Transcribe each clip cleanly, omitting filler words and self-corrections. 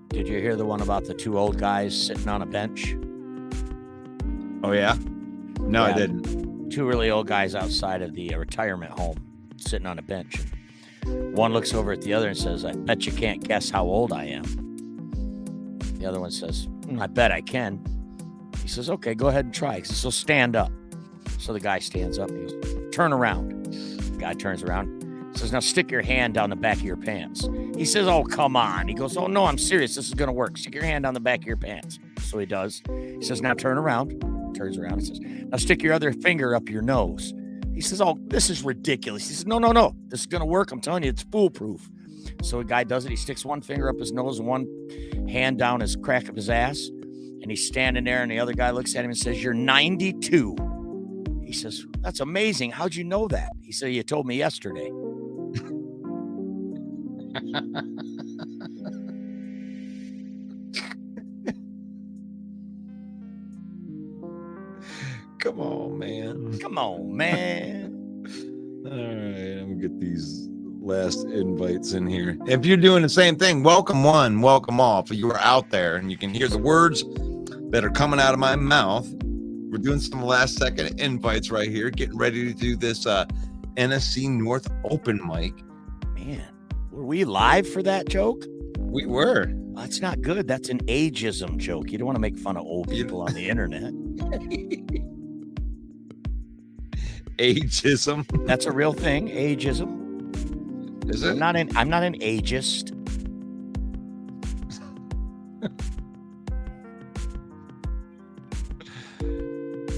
Did you hear the one about the two old guys sitting on a bench? Oh, yeah? No, Yeah, I didn't. Two really old guys outside of the retirement home sitting on a bench. And one looks over at the other and says, I bet you can't guess how old I am. The other one says, I bet I can. He says, okay, go ahead and try. He says, so stand up. So the guy stands up. He goes, turn around. The guy turns around. He says, now stick your hand down the back of your pants. He says, oh, come on. He goes, oh, no, I'm serious. This is going to work. Stick your hand down the back of your pants. So he does. He says, now turn around. Turns around and says, now stick your other finger up your nose. He says, oh, this is ridiculous. He says, no. This is going to work. I'm telling you, it's foolproof. So the guy does it. He sticks one finger up his nose and one hand down his crack of his ass. And he's standing there, and the other guy looks at him and says, you're 92. He says, that's amazing. How'd you know that? He said, you told me yesterday. Come on, man. Come on, man. All right, I'm going to get these last invites in here. If you're doing the same thing, welcome one, welcome all. If you are out there and you can hear the words that are coming out of my mouth, we're doing some last second invites right here, getting ready to do this NFC North Open Mic. Man, were we live for that joke? We were. That's not good. That's an ageism joke. You don't want to make fun of old people on the internet. Ageism. That's a real thing. Ageism. Is it? I'm not an ageist.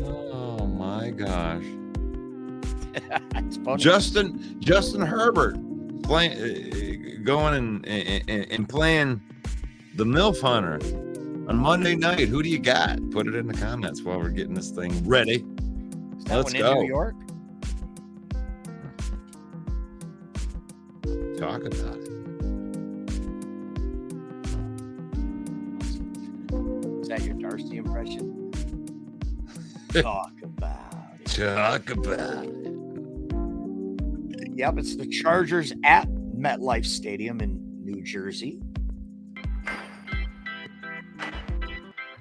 Oh my gosh. It's funny. Justin Herbert going and playing the MILF Hunter on Monday night. Who do you got? Put it in the comments while we're getting this thing ready. Is that Let's one go. in New York? Talk about it. Is that your Darcy impression? Talk about it. Talk about it. Yep, it's the Chargers at MetLife Stadium in New Jersey.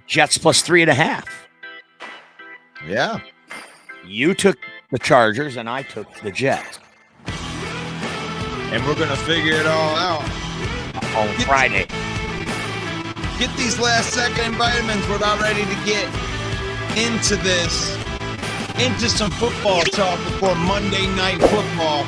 Jets plus 3.5. Yeah. You took the Chargers and I took the Jets And we're going to figure it all out on Friday. Get these last second vitamins. We're about ready to get into this, into some football talk before Monday Night Football.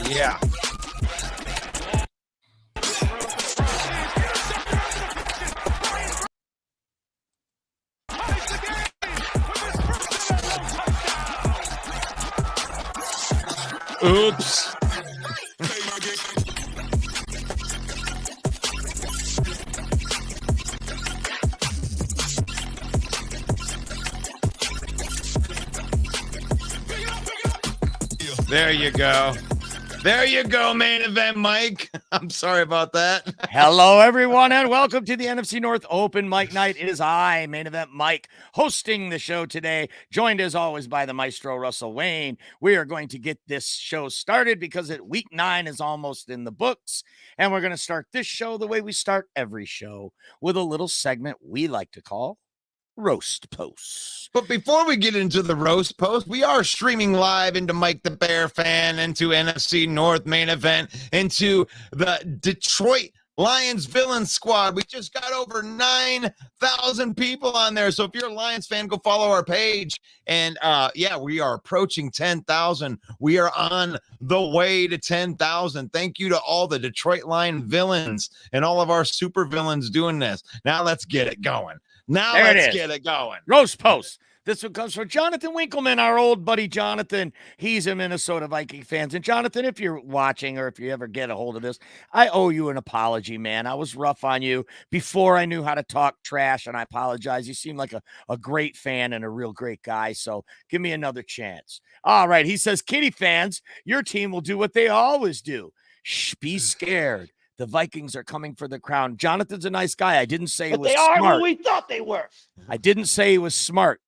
Yeah. Oops. There you go. There you go, main event, Mike. I'm sorry about that. Hello, everyone, and welcome to the NFC North Open Mic Night. It is I, main event Mike, hosting the show today, joined as always by the maestro Russell Wayne. We are going to get this show started because week 9 is almost in the books, and we're going to start this show the way we start every show, with a little segment we like to call Roast Posts. But before we get into the roast post, we are streaming live into Mike the Bear Fan, into NFC North main event, into the Detroit Lions Villain Squad. We just got over 9,000 people on there. So if you're a Lions fan, go follow our page. And we are approaching 10,000. We are on the way to 10,000. Thank you to all the Detroit Lion villains and all of our super villains doing this. Now let's get it going. Let's get it going. Roast Post. This one comes from Jonathan Winkleman, our old buddy Jonathan. He's a Minnesota Viking fan. And Jonathan, if you're watching or if you ever get a hold of this, I owe you an apology, man. I was rough on you before I knew how to talk trash, and I apologize. You seem like a great fan and a real great guy, so give me another chance. All right, he says, Kitty fans, your team will do what they always do. Shh, be scared. The Vikings are coming for the crown. Jonathan's a nice guy. I didn't say he was smart. But they are what we thought they were. I didn't say he was smart.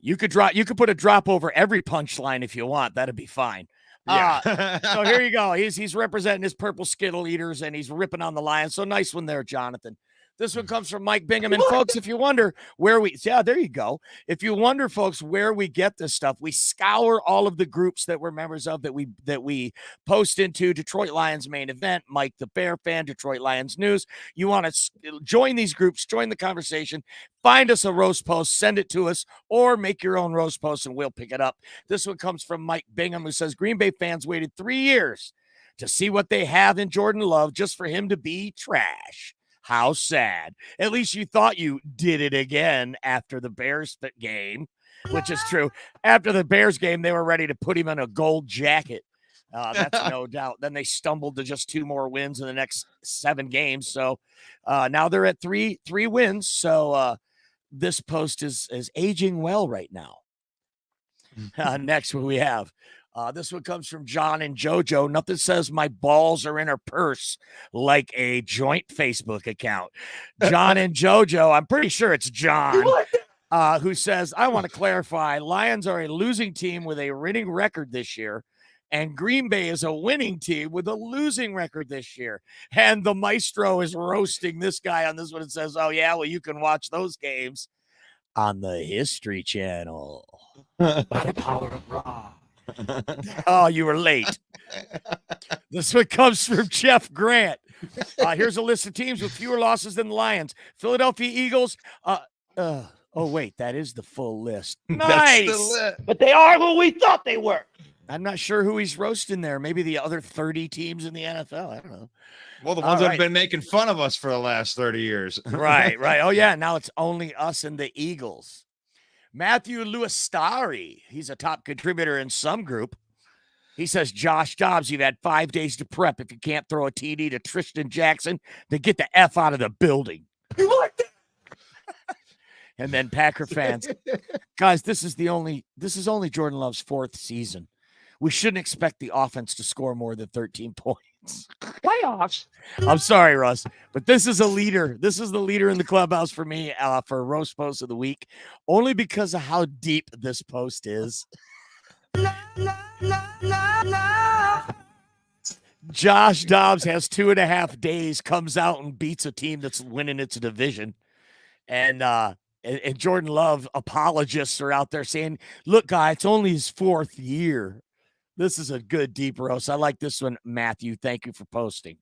You could put a drop over every punchline if you want. That'd be fine. So here you go. He's representing his purple Skittle eaters, and he's ripping on the Lions. So nice one there, Jonathan. This one comes from Mike Bingham. And folks, if you wonder there you go. If you wonder, folks, where we get this stuff, we scour all of the groups that we're members of that we post into. Detroit Lions main event, Mike the Bear Fan, Detroit Lions News. You want to join these groups, join the conversation, find us a roast post, send it to us, or make your own roast post and we'll pick it up. This one comes from Mike Bingham, who says Green Bay fans waited 3 years to see what they have in Jordan Love just for him to be trash. How sad. At least you thought you did it again after the Bears game, which is true. After the Bears game, they were ready to put him in a gold jacket. That's no doubt. Then they stumbled to just 2 more wins in the next 7 games. So now they're at three wins. So this post is aging well right now. Next, what we have. This one comes from John and JoJo. Nothing says my balls are in her purse like a joint Facebook account. John and JoJo, I'm pretty sure it's John, who says, I want to clarify, Lions are a losing team with a winning record this year, and Green Bay is a winning team with a losing record this year. And the maestro is roasting this guy on this one and says, oh, yeah, well, you can watch those games on the History Channel. By the power of Raw. Oh, you were late. This one comes from Jeff Grant. Here's a list of teams with fewer losses than the Lions. Philadelphia Eagles. Oh, wait, that is the full list. Nice. But they are what we thought they were. I'm not sure who he's roasting there. Maybe the other 30 teams in the NFL. I don't know. Well, the ones that have been making fun of us for the last 30 years. Right. Oh, yeah. Now it's only us and the Eagles. Matthew Luistari, he's a top contributor in some group. He says, Josh Dobbs, you've had 5 days to prep. If you can't throw a TD to Tristan Jackson, then get the F out of the building. You like that? And then Packer fans, guys, this is only Jordan Love's 4th season. We shouldn't expect the offense to score more than 13 points. Playoffs. I'm sorry, Russ, but this is a leader. This is the leader in the clubhouse for me for roast post of the week, only because of how deep this post is. Josh Dobbs has 2.5 days, comes out and beats a team that's winning its division. And Jordan Love apologists are out there saying, look, guy, it's only his 4th year. This is a good deep roast. I like this one, Matthew. Thank you for posting.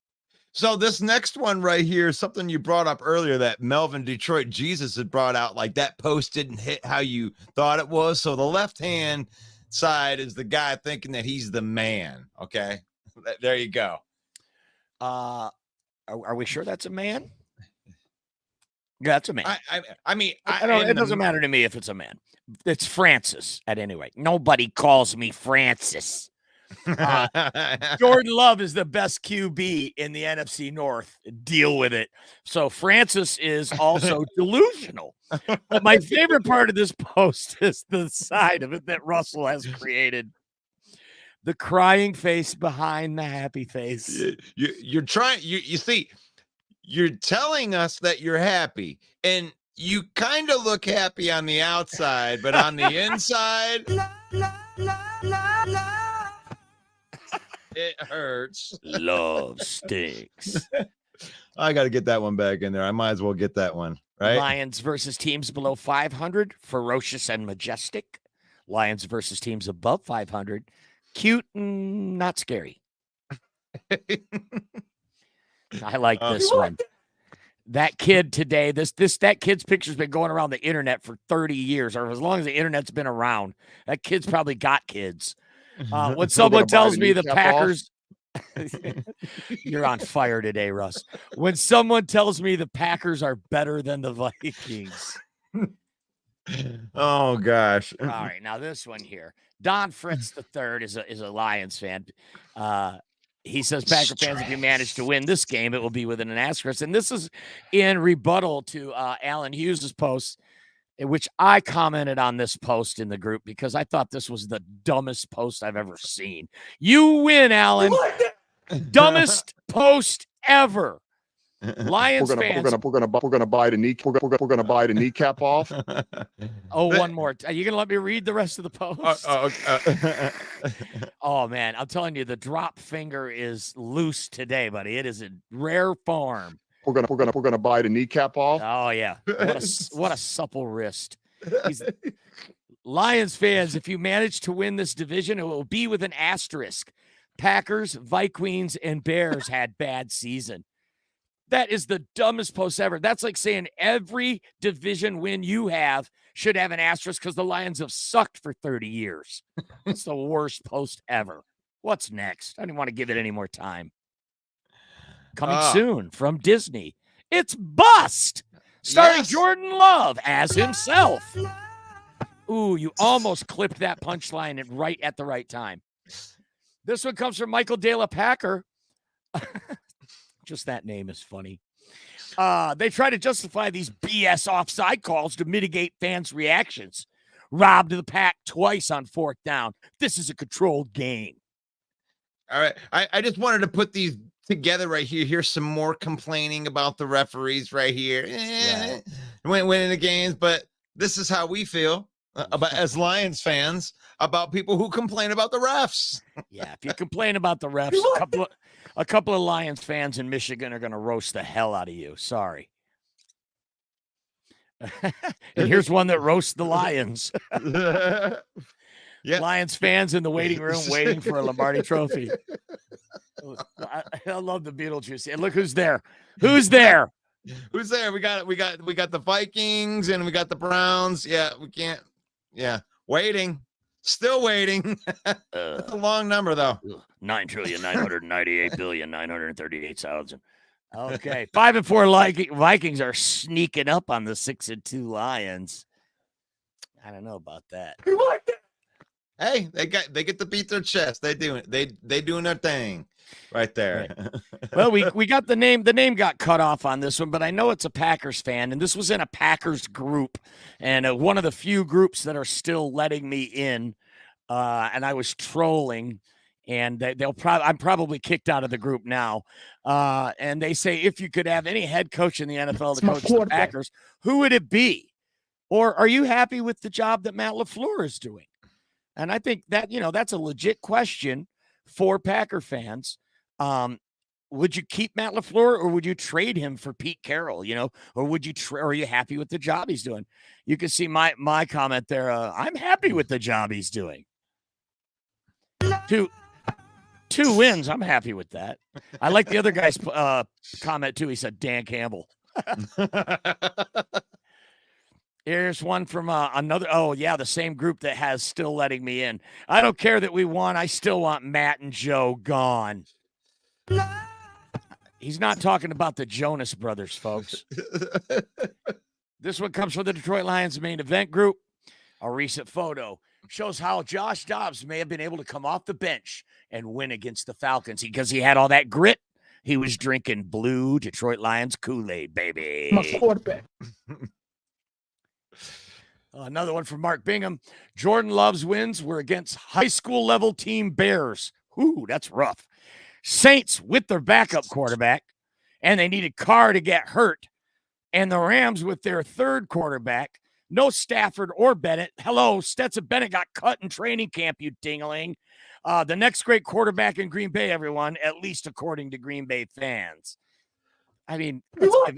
So this next one right here, something you brought up earlier that Melvin Detroit Jesus had brought out, like that post didn't hit how you thought it was. So the left-hand side is the guy thinking that he's the man. Okay, there you go. Are we sure that's a man? Yeah, that's a man. I mean, it doesn't matter to me if it's a man. It's Francis at any rate. Nobody calls me Francis. Jordan Love is the best QB in the NFC North. Deal with it. So Francis is also delusional. But my favorite part of this post is the side of it that Russell has created. The crying face behind the happy face. You're trying. You see, you're telling us that you're happy, and you kind of look happy on the outside, but on the inside, it hurts. Love stinks. I got to get that one back in there. I might as well get that one, right? Lions versus teams below 500, ferocious and majestic. Lions versus teams above 500, cute and not scary. I like this one. That kid today, that kid's picture's been going around the internet for 30 years, or as long as the internet's been around. That kid's probably got kids. When someone tells me the Packers, you're on fire today, Russ. When someone tells me the Packers are better than the Vikings. Oh gosh. All right, now this one here. Don Fritz III is a Lions fan. He says, Packer fans, if you manage to win this game, it will be within an asterisk. And this is in rebuttal to Alan Hughes' post, in which I commented on this post in the group because I thought this was the dumbest post I've ever seen. You win, Alan. Dumbest post ever. Lions fans. We're gonna buy the knee. We're gonna buy the kneecap off. Oh, one more. Are you gonna let me read the rest of the post? Oh man, I'm telling you, the drop finger is loose today, buddy. It is in rare form. We're gonna buy the kneecap off. Oh yeah, what a supple wrist. Lions fans, if you manage to win this division, it will be with an asterisk. Packers, Vikings, and Bears had bad season. That is the dumbest post ever. That's like saying every division win you have should have an asterisk because the Lions have sucked for 30 years. It's the worst post ever. What's next? I don't want to give it any more time. Coming soon from Disney. It's Bust, starring Jordan Love as himself. Ooh, you almost clipped that punchline right at the right time. This one comes from Michael De La Packer. Just that name is funny. They try to justify these BS offside calls to mitigate fans' reactions. Robbed the Pack twice on 4th down. This is a controlled game. All right. I just wanted to put these together right here. Here's some more complaining about the referees right here. Winning the games, but this is how we feel about as Lions fans about people who complain about the refs. Yeah, if you complain about the refs, a couple of Lions fans in Michigan are going to roast the hell out of you. Sorry. And here's one that roasts the Lions. Yeah. Lions fans in the waiting room waiting for a Lombardi trophy. I love the Beetlejuice. And look who's there. Who's there? Who's there? We got the Vikings and we got the Browns. Yeah, we can't. Yeah, waiting. Still waiting. That's a long number, though. 9,998,938,000. Okay, 5-4 Vikings are sneaking up on the 6-2 Lions. I don't know about that. Hey, they get to beat their chest. They doing their thing right there. Right. Well, we got the name. The name got cut off on this one, but I know it's a Packers fan, and this was in a Packers group, and one of the few groups that are still letting me in. And I was trolling, and I'm probably kicked out of the group now. And they say, if you could have any head coach in the NFL to coach the Packers, who would it be? Or are you happy with the job that Matt LaFleur is doing? And I think that, that's a legit question for Packer fans. Would you keep Matt LaFleur or would you trade him for Pete Carroll, or would you are you happy with the job he's doing? You can see my comment there. I'm happy with the job he's doing. Two wins. I'm happy with that. I like the other guy's comment too. He said, Dan Campbell. Here's one from another. Oh, yeah, the same group that has still letting me in. I don't care that we won. I still want Matt and Joe gone. He's not talking about the Jonas Brothers, folks. This one comes from the Detroit Lions main event group. A recent photo shows how Josh Dobbs may have been able to come off the bench and win against the Falcons because he had all that grit. He was drinking blue Detroit Lions Kool-Aid, baby. My quarterback. Another one from Mark Bingham. Jordan Love's wins were against high school level team Bears. Ooh, that's rough. Saints with their backup quarterback, and they needed Carr to get hurt. And the Rams with their third quarterback, no Stafford or Bennett. Hello, Stetson Bennett got cut in training camp, you dingling. The next great quarterback in Green Bay, everyone, at least according to Green Bay fans. I mean, I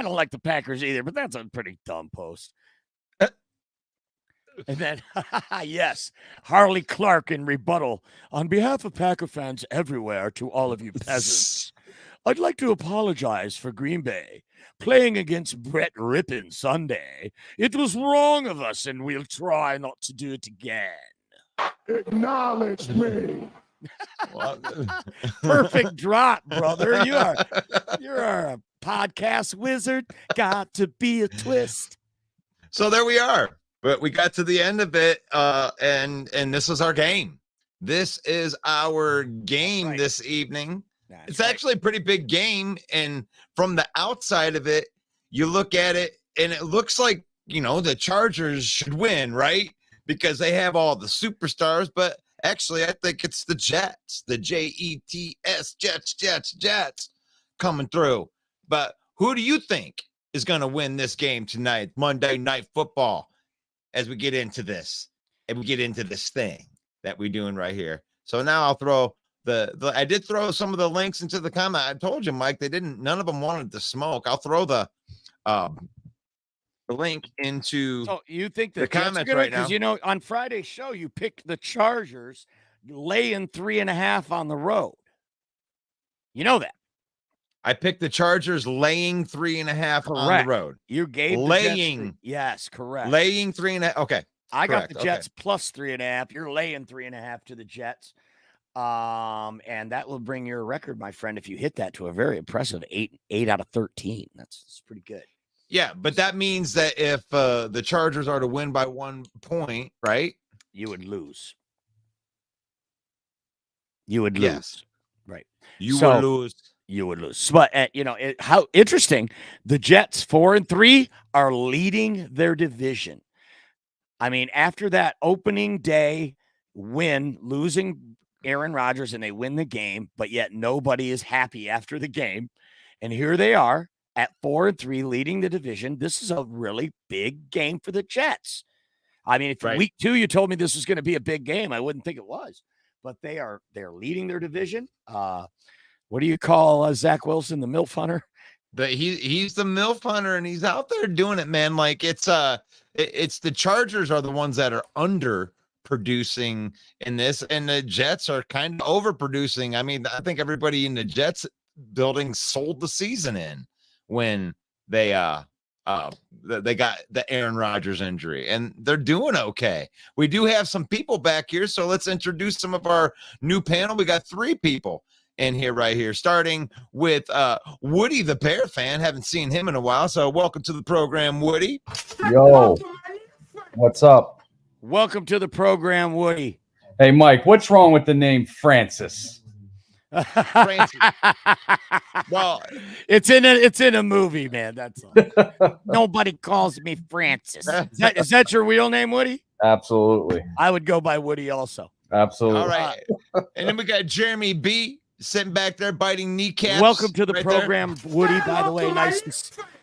don't like the Packers either, but that's a pretty dumb post. And then, yes, Harley Clark in rebuttal. On behalf of Packer fans everywhere, to all of you peasants, I'd like to apologize for Green Bay playing against Brett Rippon Sunday. It was wrong of us, and we'll try not to do it again. Acknowledge me. Perfect drop, brother. You're a podcast wizard. Got to be a twist. So there we are. But we got to the end of it, and this is our game. This is our game this evening. It's actually a pretty big game, and from the outside of it, you look at it, and it looks like, the Chargers should win, right? Because they have all the superstars, but actually, I think it's the Jets, the Jets, Jets coming through. But who do you think is going to win this game tonight, Monday Night Football? As we get into this, and we get into this thing that we're doing right here. So now I'll throw I did throw some of the links into the comment. I told you, Mike, none of them wanted to smoke. I'll throw the link into so you think the comments right now. Because, on Friday's show, you picked the Chargers laying 3.5 on the road. You know that. I picked the Chargers laying 3.5 on the road. You gave laying. Yes, correct. Laying 3.5. Okay. I got the Jets plus 3.5. You're laying 3.5 to the Jets. And that will bring your record, my friend, if you hit that, to a very impressive 8 out of 13. That's pretty good. Yeah, but that means that if the Chargers are to win by 1 point, right? You would lose. You would lose. Yes. Right. You would lose. You would lose. But, how interesting. The Jets, 4-3, are leading their division. I mean, after that opening day win, losing Aaron Rodgers, and they win the game, but yet nobody is happy after the game. And here they are at 4-3, leading the division. This is a really big game for the Jets. I mean, if week 2 you told me this was going to be a big game, I wouldn't think it was. But they're leading their division. What do you call Zach Wilson, the MILF hunter? He's the MILF hunter, and he's out there doing it, man. Like it's the Chargers are the ones that are underproducing in this, and the Jets are kind of overproducing. I mean, I think everybody in the Jets building sold the season in when they got the Aaron Rodgers injury, and they're doing okay. We do have some people back here, so let's introduce some of our new panel. We got 3 people in here right here, starting with Woody the Bear fan. Haven't seen him in a while, so welcome to the program, Woody. Yo, what's up? Welcome to the program, Woody. Hey, Mike, what's wrong with the name Francis? Francis. Well, it's in a movie, man. That's all. Nobody calls me Francis. Is that your real name, Woody? Absolutely. I would go by Woody also. Absolutely. All right. And then we got Jeremy B sitting back there biting kneecaps. Welcome to the program, Woody. By the way,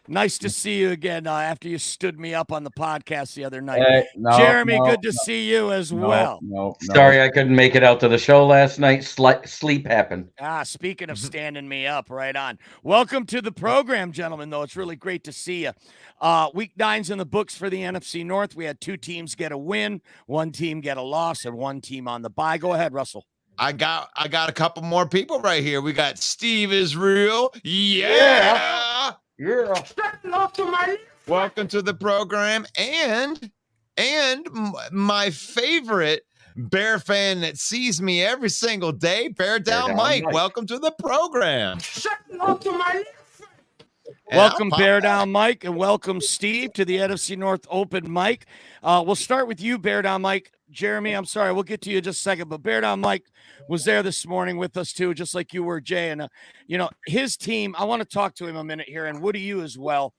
nice to see you again after you stood me up on the podcast the other night. Hey, Jeremy, good to see you as well. Sorry I couldn't make it out to the show last night. Sleep happened. Speaking of standing me up, right on. Welcome to the program, gentlemen, though. It's really great to see you. Week 9's in the books for the NFC North. We had 2 teams get a win, 1 team get a loss, and 1 team on the bye. Go ahead, Russell. I got a couple more people right here. We got Steve Israel. Yeah. Welcome to the program. And my favorite Bear fan that sees me every single day, Bear Down Mike. Welcome to the program. Welcome, Bear Down Mike, and welcome, Steve, to the NFC North Open Mic. We'll start with you, Bear Down Mike. Jeremy, I'm sorry, we'll get to you in just a second, but Bear Down Mike was there this morning with us, too, just like you were, Jay. And, his team, I want to talk to him a minute here, and Woody, you as well.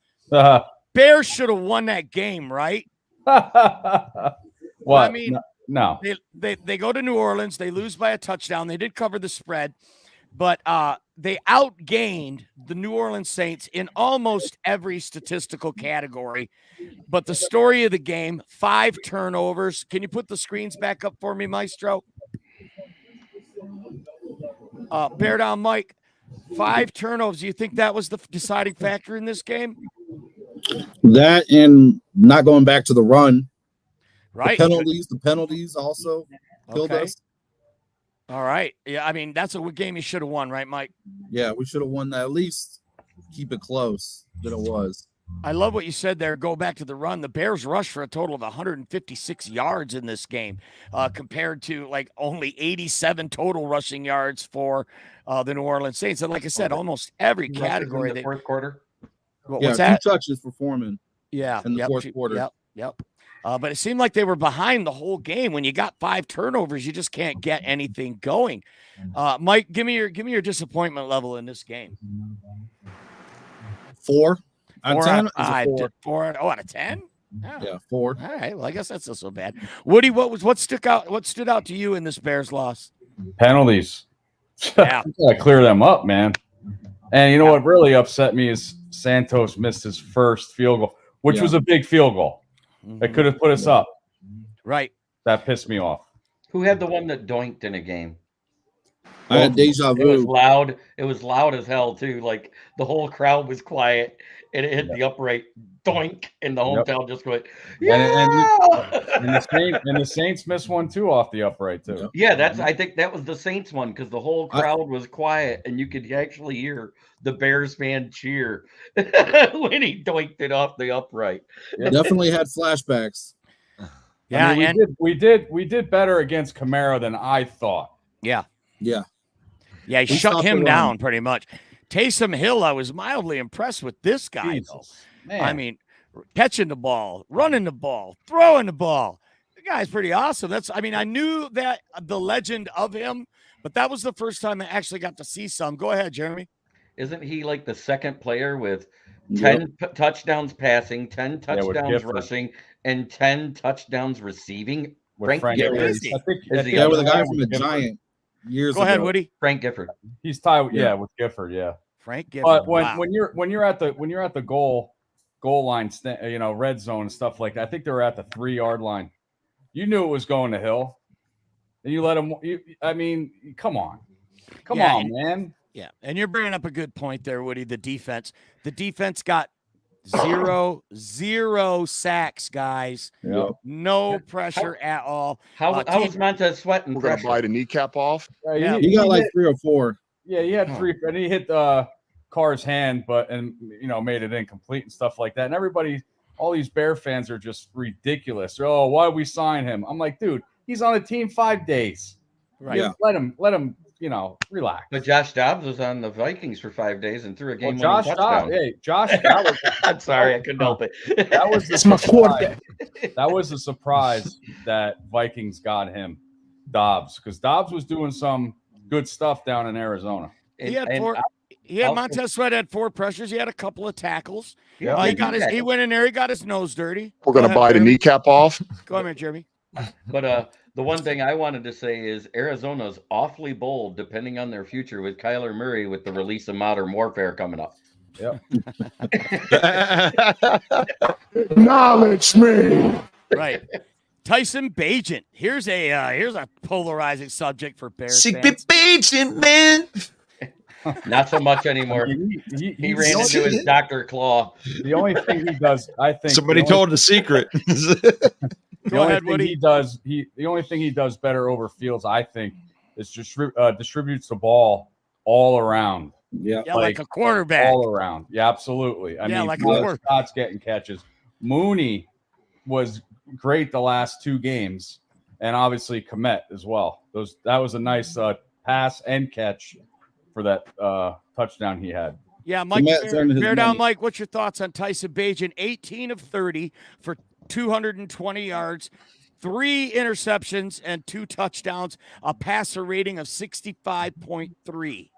Bears should have won that game, right? What? I mean, no. They go to New Orleans. They lose by a touchdown. They did cover the spread, but they outgained the New Orleans Saints in almost every statistical category. But the story of the game, 5 turnovers. Can you put the screens back up for me, Maestro? Bear down, Mike. 5 turnovers. Do you think that was the deciding factor in this game? That and not going back to the run. Right. The penalties also killed us. All right. Yeah, I mean, that's a game you should have won, right, Mike? Yeah, we should have won that. At least keep it close than it was. I love what you said there. Go back to the run. The Bears rushed for a total of 156 yards in this game, compared to like only 87 total rushing yards for the New Orleans Saints. And like I said, almost every category. In the fourth quarter. What's that? 2 touches for Foreman. Yeah. In the fourth quarter. Yep. But it seemed like they were behind the whole game. When you got 5 turnovers, you just can't get anything going. Mike, give me your disappointment level in this game. 4 out of 10. 4 out of 10. Yeah, 4. All right. Well, I guess that's not so bad. Woody, what stood out to you in this Bears loss? Penalties. Yeah. Gotta clear them up, man. And you know what really upset me is Santos missed his first field goal, which was a big field goal. That could have put us up. Right. That pissed me off. Who had the one that doinked in a game? I had deja It was vu. loud. It was loud as hell too. Like the whole crowd was quiet, and it hit the upright, doink, and the hometown just went. And the Saints missed one too off the upright too. Yeah, I think that was the Saints one because the whole crowd was quiet, and you could actually hear the Bears fan cheer when he doinked it off the upright. Definitely had flashbacks. Yeah, I mean, we did better against Kamara than I thought. Yeah. Yeah. Yeah, he shut him down pretty much. Taysom Hill, I was mildly impressed with this guy, though. Man. I mean, catching the ball, running the ball, throwing the ball. The guy's pretty awesome. I knew that the legend of him, but that was the first time I actually got to see some. Go ahead, Jeremy. Isn't he like the second player with 10 touchdowns passing, 10 touchdowns rushing, and 10 touchdowns receiving? With Frank Gifford. Gifford. Yeah, with a guy from the Giant years Go ahead, ago. Woody. Frank Gifford. He's tied with Gifford, yeah. Frank Gifford. But wow. when you're at the goal line, red zone and stuff like that, I think they were at the 3-yard line. You knew it was going to Hill, and you let him. Come on, man. Yeah, and you're bringing up a good point there, Woody. The defense got zero sacks, guys. Yep. No pressure at all. How was Montez Sweat in We're going to pressure? bite a kneecap off. Yeah. He got like 3 or 4. Yeah, he had 3, and he hit Carr's hand, made it incomplete and stuff like that. And all these Bear fans are just ridiculous. Oh, why we sign him? I'm like, dude, he's on a team 5 days. Right. Yeah. Let him, relax. But Josh Dobbs was on the Vikings for 5 days and threw a game-winning Josh touchdown. Josh, that was, I'm sorry, I couldn't help it. that was the surprise. That was a surprise that Vikings got him, Dobbs, because Dobbs was doing some good stuff down in Arizona. Montez Sweat had 4 pressures. He had a couple of tackles. Yeah, he went in there. He got his nose dirty. We're going to bite a kneecap off. Go ahead, Jeremy. But the one thing I wanted to say is Arizona's awfully bold, depending on their future, with Kyler Murray with the release of Modern Warfare coming up. Yep. Acknowledge me. Right. Tyson Bagent. Here's a polarizing subject for Bears fans. Bagent, man. Not so much anymore. He ran into his Dr. Claw. The only thing he does, I think, Somebody told the secret. Go ahead, Woody. The only thing he does better over Fields, I think, is distributes the ball all around. Yeah. Yeah, like a quarterback. All around. Yeah, absolutely. I mean, like Scott's getting catches. Mooney was great the last 2 games, and obviously Kmet as well. That was a nice pass and catch for that touchdown he had. Yeah, Mike. Bear down, money. Mike. What's your thoughts on Tyson Bagent? 18 of 30 for 220 yards, 3 interceptions, and 2 touchdowns. A passer rating of 65.3.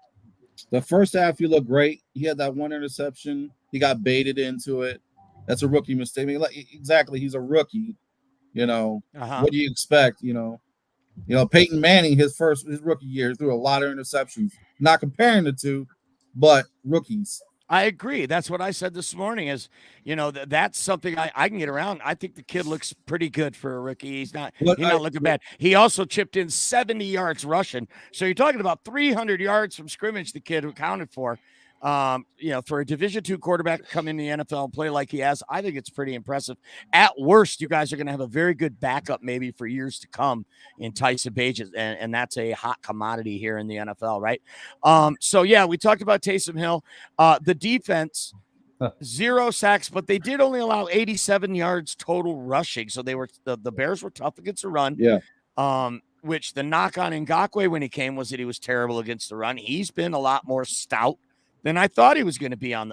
The first half, he looked great. He had that 1 interception. He got baited into it. That's a rookie mistake. I mean, like, exactly, he's a rookie. You know, what do you expect? You know, Peyton Manning, his rookie year, threw a lot of interceptions. Not comparing the two, but rookies. I agree. That's what I said this morning is, that's something I can get around. I think the kid looks pretty good for a rookie. He's not looking bad. He also chipped in 70 yards rushing. So you're talking about 300 yards from scrimmage the kid accounted for. For a Division II quarterback to come in the NFL and play like he has, I think it's pretty impressive. At worst, you guys are going to have a very good backup maybe for years to come in Tyson Bagent, and that's a hot commodity here in the NFL, right? We talked about Taysom Hill. The defense, 0 sacks, but they did only allow 87 yards total rushing. So the Bears were tough against the run. Yeah. Which the knock on Ngakoue when he came was that he was terrible against the run. He's been a lot more stout than I thought he was going to be on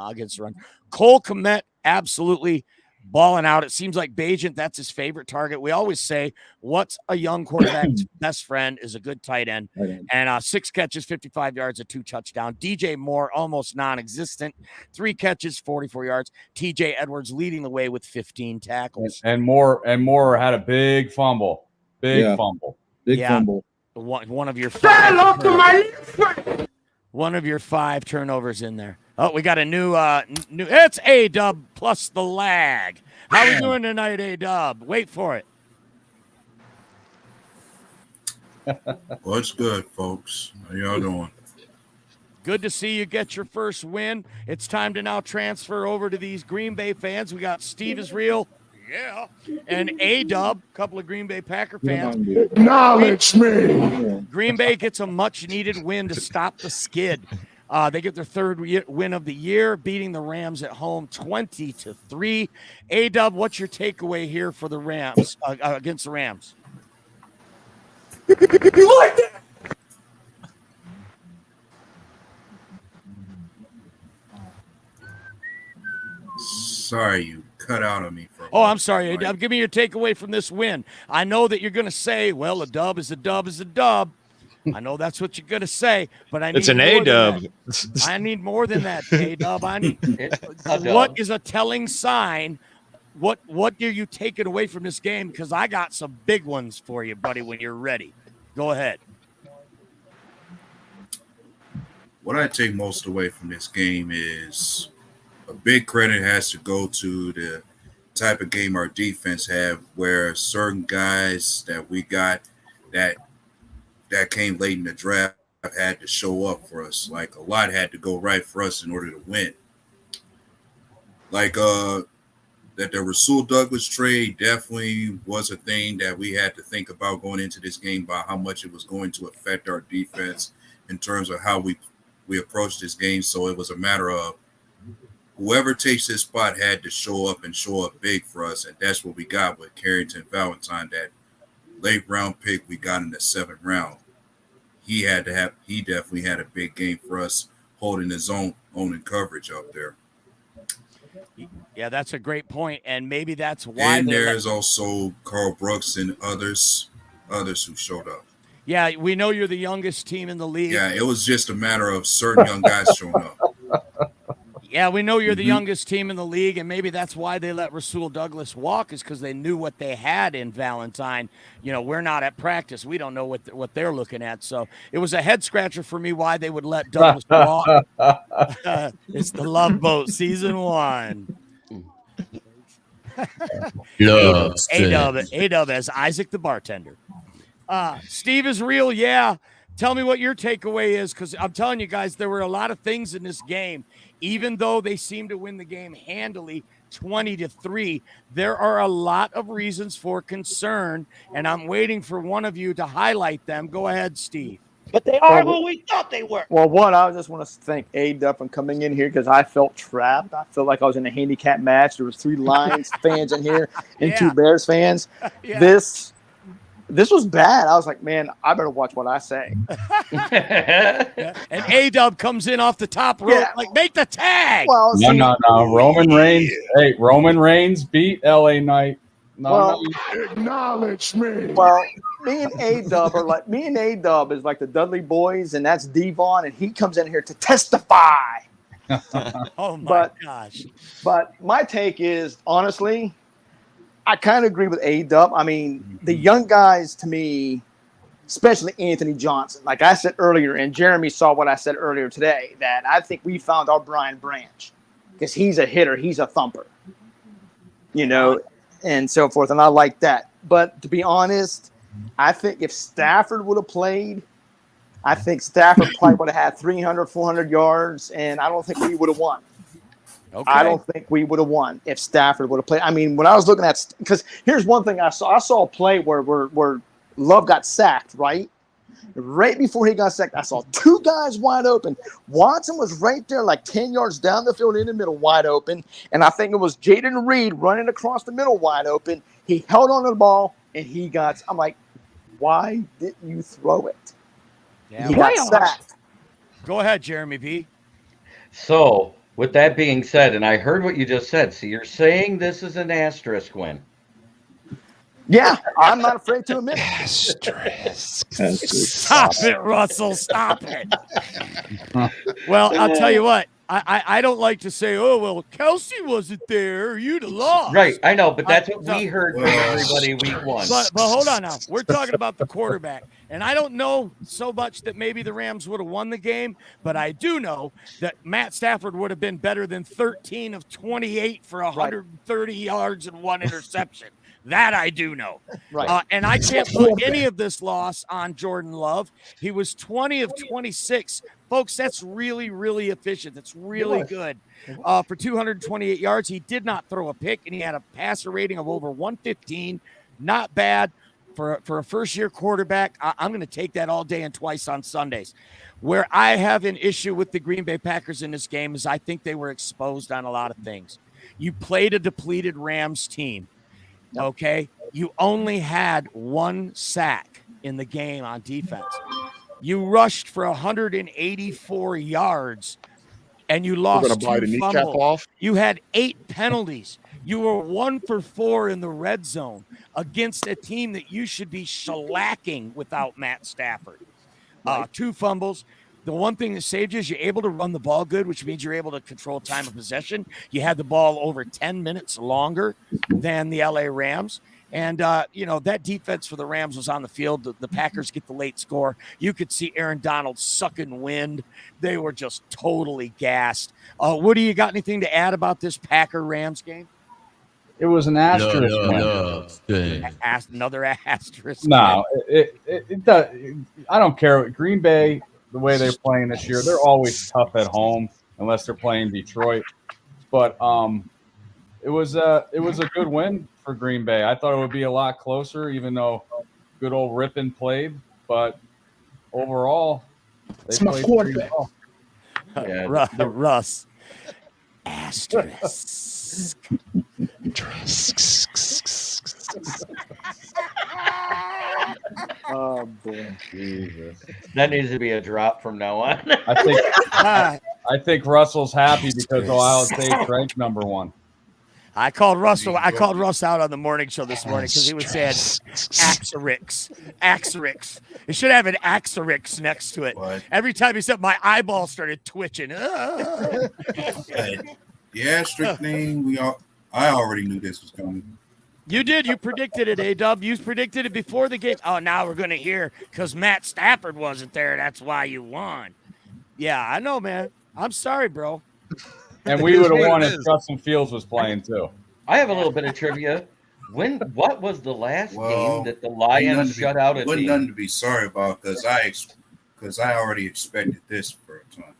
against the run. Cole Kmet, absolutely balling out. It seems like Bagent, that's his favorite target. We always say, what's a young quarterback's best friend is a good tight end. And 6 catches, 55 yards, a 2 touchdown. DJ Moore, almost non-existent. 3 catches, 44 yards. TJ Edwards leading the way with 15 tackles. And Moore had a big fumble. Big fumble. One of your Stand up to my friend. One of your 5 turnovers in there. Oh, we got a new it's A-Dub plus the lag. How we doing tonight, A-Dub? Wait for it. What's good, folks? How y'all doing? Good to see you get your first win. It's time to now transfer over to these Green Bay fans. We got Steve Israel. Yeah. And A-Dub, a couple of Green Bay Packer fans. Acknowledge me. Green Bay gets a much-needed win to stop the skid. They get their 3rd win of the year, beating the Rams at home 20-3. A-Dub, what's your takeaway here for the Rams against the Rams? Like that. Sorry, you cut out on me. I'm sorry, A-Dub. Give me your takeaway from this win. I know that you're going to say, well, a dub is a dub is a dub. I know that's what you're going to say, but I need it's an A-Dub. I need more than that, A-Dub. I need what is a telling sign? What are you taking away from this game? Because I got some big ones for you, buddy, when you're ready. Go ahead. What I take most away from this game is a big credit has to go to the type of game our defense had, where certain guys that we got that came late in the draft had to show up for us. Like, a lot had to go right for us in order to win. Like that the Rasul Douglas trade definitely was a thing that we had to think about going into this game, about how much it was going to affect our defense in terms of how we approached this game. So it was a matter of whoever takes this spot had to show up big for us, and that's what we got with Carrington Valentine, that late round pick we got in the 7th round. He definitely had a big game for us, holding his own in coverage out there. Yeah, that's a great point, and maybe that's why. And there's also Carl Brooks and others who showed up. Yeah, we know you're the youngest team in the league. Yeah, it was just a matter of certain young guys showing up. Yeah, we know you're the youngest team in the league, and maybe that's why they let Rasul Douglas walk, is because they knew what they had in Valentine. We're not at practice. We don't know what they're looking at. So it was a head-scratcher for me why they would let Douglas walk. It's the Love Boat Season 1. A-Dub as Isaac the bartender. Steve Israel, yeah. Tell me what your takeaway is, because I'm telling you guys, there were a lot of things in this game. Even though they seem to win the game handily, 20-3, there are a lot of reasons for concern, and I'm waiting for one of you to highlight them. Go ahead, Steve. But they are who we thought they were. Well, one, I just want to thank A-Dub for coming in here, because I felt trapped. I felt like I was in a handicap match. There was 3 Lions fans in here and 2 Bears fans. Yeah. This was bad. I was like, man, I better watch what I say. And A-Dub comes in off the top rope, like, make the tag. Well, No. Roman Reigns. Hey, Roman Reigns beat LA Knight. Acknowledge me. Well, me and A-Dub is like the Dudley Boys, and that's Devon, and he comes in here to testify Oh my But- gosh. But my take is, honestly, I kind of agree with A-Dub. I mean, the young guys, to me, especially Anthony Johnson, like I said earlier, and Jeremy saw what I said earlier today, that I think we found our Brian Branch because he's a hitter. He's a thumper, and so forth. And I like that. But to be honest, I think if Stafford would have played, I think Stafford probably would have had 300, 400 yards, and I don't think we would have won. Okay. I don't think we would have won if Stafford would have played. I mean, when I was looking at, because here's one thing I saw a play where Love got sacked, right? Right before he got sacked, I saw two guys wide open. Watson was right there, like 10 yards down the field in the middle, wide open. And I think it was Jaden Reed running across the middle, wide open. He held on to the ball, and he got, I'm like, why didn't you throw it? Yeah, He got sacked. Go ahead, Jeremy B. So, with that being said, and I heard what you just said, so you're saying this is an asterisk win. Yeah, I'm not afraid to admit it. Stop it, Russell. Stop it. Well, I'll tell you what. I don't like to say, oh, well, Kelsey wasn't there. You'd have lost. Right, I know, but that's what we heard from everybody week one. But hold on now. We're talking about the quarterback. And I don't know so much that maybe the Rams would have won the game, but I do know that Matt Stafford would have been better than 13 of 28 for 130 yards and one interception. That I do know. Right. And I can't put any of this loss on Jordan Love. He was 20 of 26. Folks, that's really, really efficient. That's really good. For 228 yards, he did not throw a pick, and he had a passer rating of over 115. Not bad for a first-year quarterback. I'm going to take that all day and twice on Sundays. Where I have an issue with the Green Bay Packers in this game is I think they were exposed on a lot of things. You played a depleted Rams team. Okay, you only had one sack in the game on defense. You rushed for 184 yards, and you lost We're going to bite a two kneecap fumbles. off. You had 8 penalties. You were 1 for 4 in the red zone against a team that you should be shellacking without Matt Stafford. 2 fumbles. The one thing that saved you is you're able to run the ball good, which means you're able to control time of possession. You had the ball over 10 minutes longer than the LA Rams. And, that defense for the Rams was on the field. The Packers get the late score. You could see Aaron Donald sucking wind. They were just totally gassed. Woody, you got anything to add about this Packer-Rams game? It was an asterisk win. Another asterisk. No, it does. I don't care. Green Bay, the way they're playing this year, they're always tough at home unless they're playing Detroit. But it was a good win for Green Bay. I thought it would be a lot closer, even though good old Rippon played. But overall, they played pretty well. Russ. Asterisk. Oh, boy. Jesus. That needs to be a drop from now on. I think Russell's happy because Ohio State's ranked number 1. I called Russ out on the morning show this morning because he was saying Axorix. It should have an Axorix next to it. What? Every time he said, my eyeball started twitching. The asterisk thing, I already knew this was coming. You did. You predicted it, A-Dub. You predicted it before the game. Oh, now we're going to hear because Matt Stafford wasn't there. That's why you won. Yeah, I know, man. I'm sorry, bro. And we would have won if Justin Fields was playing too. I have a little bit of trivia. What was the last game that the Lions shut out a wasn't team? nothing to be sorry about because I already expected this for a time.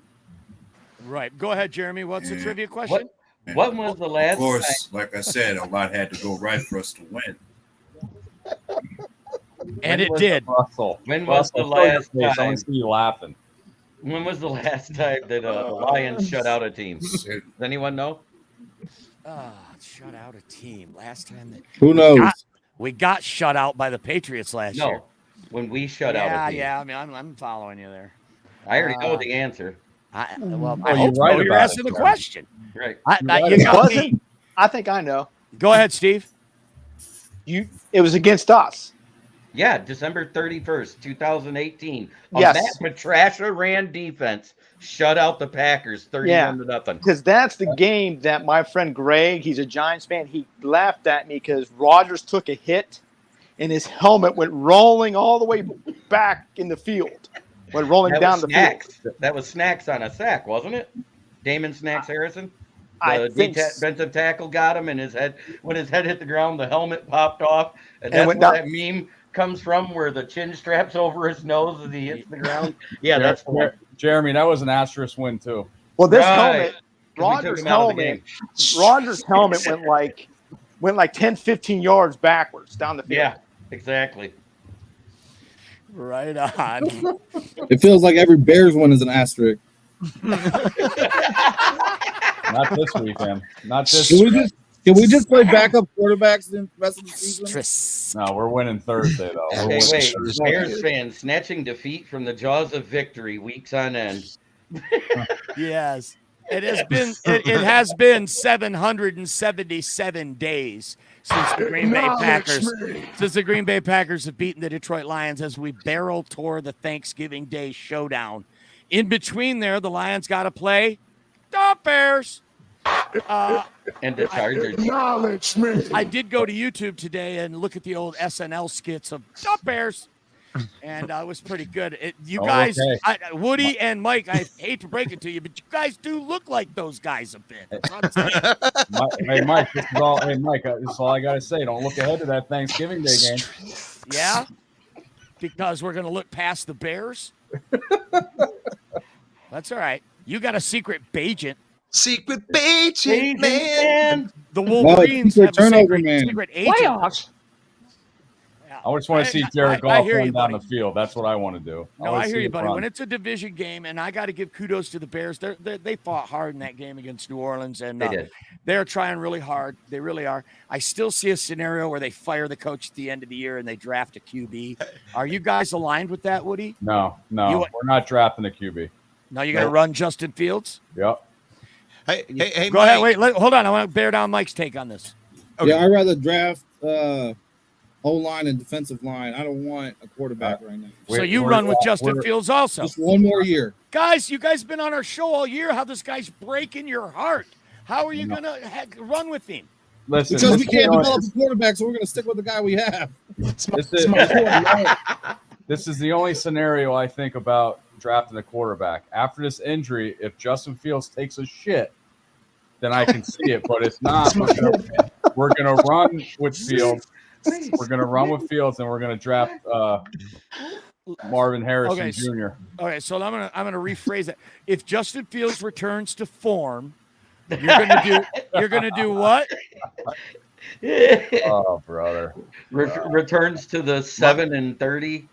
Right. Go ahead, Jeremy. What's the trivia question? What was the last Of course, like I said, a lot had to go right for us to win. And it did. Russell. When was the last I time? want to see you laughing. When was the last time that the Lions shut out a team? Does anyone know? Shut out a team. Last time that Who knows? we got shut out by the Patriots last year. No, when we shut out a team. Yeah. I mean, I'm following you there. I already know the answer. I hope you're so. right You're about asking it, the John. question. Right. You got me. I think I know. Go ahead, Steve. It was against us. Yeah, December 31st, 2018. Yes. Matt Patricia ran defense shut out the Packers 31-0. Because that's the game that my friend Greg, he's a Giants fan, he laughed at me because Rodgers took a hit and his helmet went rolling all the way back in the field. Went rolling down the field. That was Snacks on a sack, wasn't it? Damon Snacks Harrison? I think defensive tackle got him, and when his head hit the ground, the helmet popped off. And that's where that meme comes from, where the chin strap's over his nose as he hits the ground. Yeah, that's the Jeremy, that was an asterisk win too. Well, this helmet, Rodgers' helmet went like 10, 15 yards backwards down the field. Yeah, exactly. Right on. It feels like every Bears win is an asterisk. Not this weekend. Not this. Can we just play backup quarterbacks the rest of the season? No, we're winning Thursday though. Wait, Bears fans snatching defeat from the jaws of victory weeks on end. Yes, it has been 777 days since the Green Bay Packers have beaten the Detroit Lions as we barrel toward the Thanksgiving Day showdown. In between there, the Lions got to play the Bears. And the Chargers. Acknowledge me. I did go to YouTube today and look at the old SNL skits of the Bears, and it was pretty good. Guys, Woody and Mike, I hate to break it to you, but you guys do look like those guys a bit. Hey, Mike, this is all I got to say. Don't look ahead to that Thanksgiving Day game. Yeah, because we're going to look past the Bears. That's all right. You got a secret bagent. Secret agent, man. The Wolverines have a secret agent. Playoffs. Yeah. I just want to see Jared Goff run down the field. That's what I want to do. No, I hear you, buddy. When it's a division game, and I got to give kudos to the Bears, they fought hard in that game against New Orleans, and they're trying really hard. They really are. I still see a scenario where they fire the coach at the end of the year and they draft a QB. Are you guys aligned with that, Woody? No, we're not drafting a QB. No, you're going to run Justin Fields? Yep. Hey, go ahead. Wait, hold on. I want to bear down Mike's take on this. Okay. Yeah, I'd rather draft O-line and defensive line. I don't want a quarterback right now. So you run with Justin Fields also. Just one more year. Guys, you guys been on our show all year. How this guy's breaking your heart. How are you going to run with him? Listen, because we can't develop a quarterback, so we're going to stick with the guy we have. This is the only scenario I think about drafting a quarterback. After this injury, if Justin Fields takes a shit, then I can see it. But it's not. We're gonna run with Fields. We're gonna run with Fields, and we're gonna draft Marvin Harrison Jr. Okay, so I'm gonna rephrase that. If Justin Fields returns to form, you're gonna do what? Oh, brother! Returns to the 7-30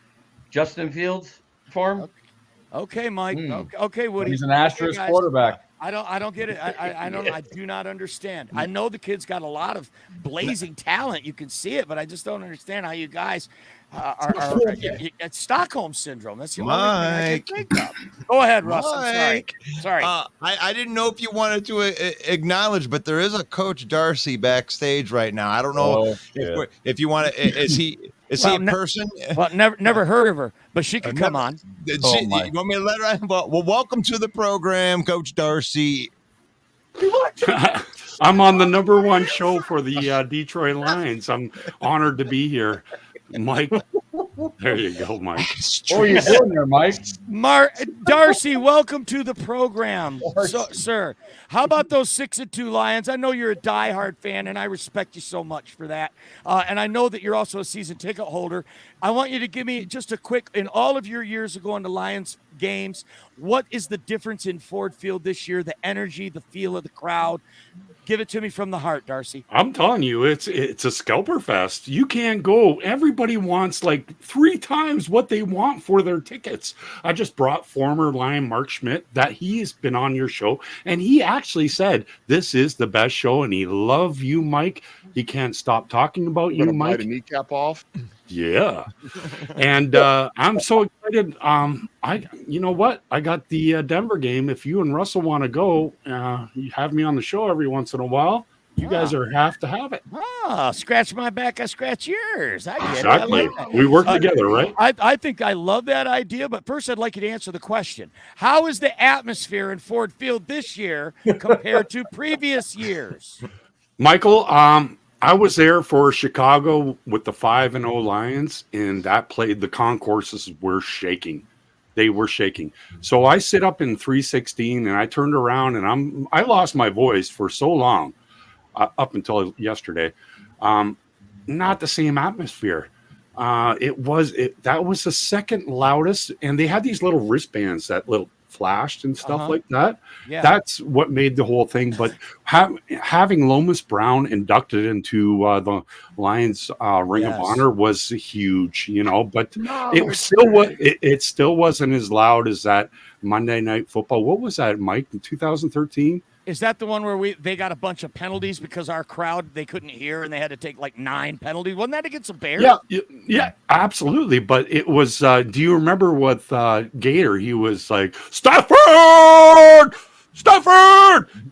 Justin Fields form. Okay, Mike. Okay, Woody. He's an asterisk quarterback. I don't get it. I do not understand. I know the kid's got a lot of blazing talent. You can see it, but I just don't understand how you guys are at Stockholm syndrome. That's the only thing I can think of. Go ahead, Russ. I'm sorry. I didn't know if you wanted to acknowledge, but there is a Coach Darcy backstage right now. I don't know if you want to. Is he a person? Well, never heard of her, but she could come on. You want me to let her? Well, welcome to the program, Coach Darcy. I'm on the #1 show for the Detroit Lions. I'm honored to be here, Mike. There you go, Mike. What are you doing there, Mike? Darcy, welcome to the program, sir. How about those 6-2 Lions? I know you're a diehard fan, and I respect you so much for that. And I know that you're also a season ticket holder. I want you to give me just a quick, in all of your years of going to Lions games, what is the difference in Ford Field this year? The energy, the feel of the crowd. Give it to me from the heart, Darcy. I'm telling you, it's a scalper fest. You can't go. Everybody wants like 3 times what they want for their tickets. I just brought former Lion Mark Schmidt, that he's been on your show, and he actually said this is the best show, and he loves you, Mike. He can't stop talking about you, Mike. Bite a kneecap off. Yeah, and I'm so excited. You know what? I got the Denver game. If you and Russell want to go, you have me on the show every once in a while. You guys have to have it. Oh, scratch my back, I scratch yours. I get Exactly. it. I like that. We work together, right? I think I love that idea, but first I'd like you to answer the question. How is the atmosphere in Ford Field this year compared to previous years? Michael, I was there for Chicago with the 5-0 Lions, and that played, the concourses were shaking. They were shaking. So I sit up in 316 and I turned around and I lost my voice for so long, up until yesterday. Not the same atmosphere. That was the second loudest, and they had these little wristbands that little flashed and stuff like that. Yeah. That's what made the whole thing. But having Lomas Brown inducted into the Lions Ring of Honor was huge, but it still wasn't as loud as that Monday Night Football. What was that, Mike, in 2013? Is that the one where they got a bunch of penalties because our crowd, they couldn't hear and they had to take like 9 penalties? Wasn't that against the Bears? Yeah, absolutely. But it was, do you remember with Gator? He was like, Stafford!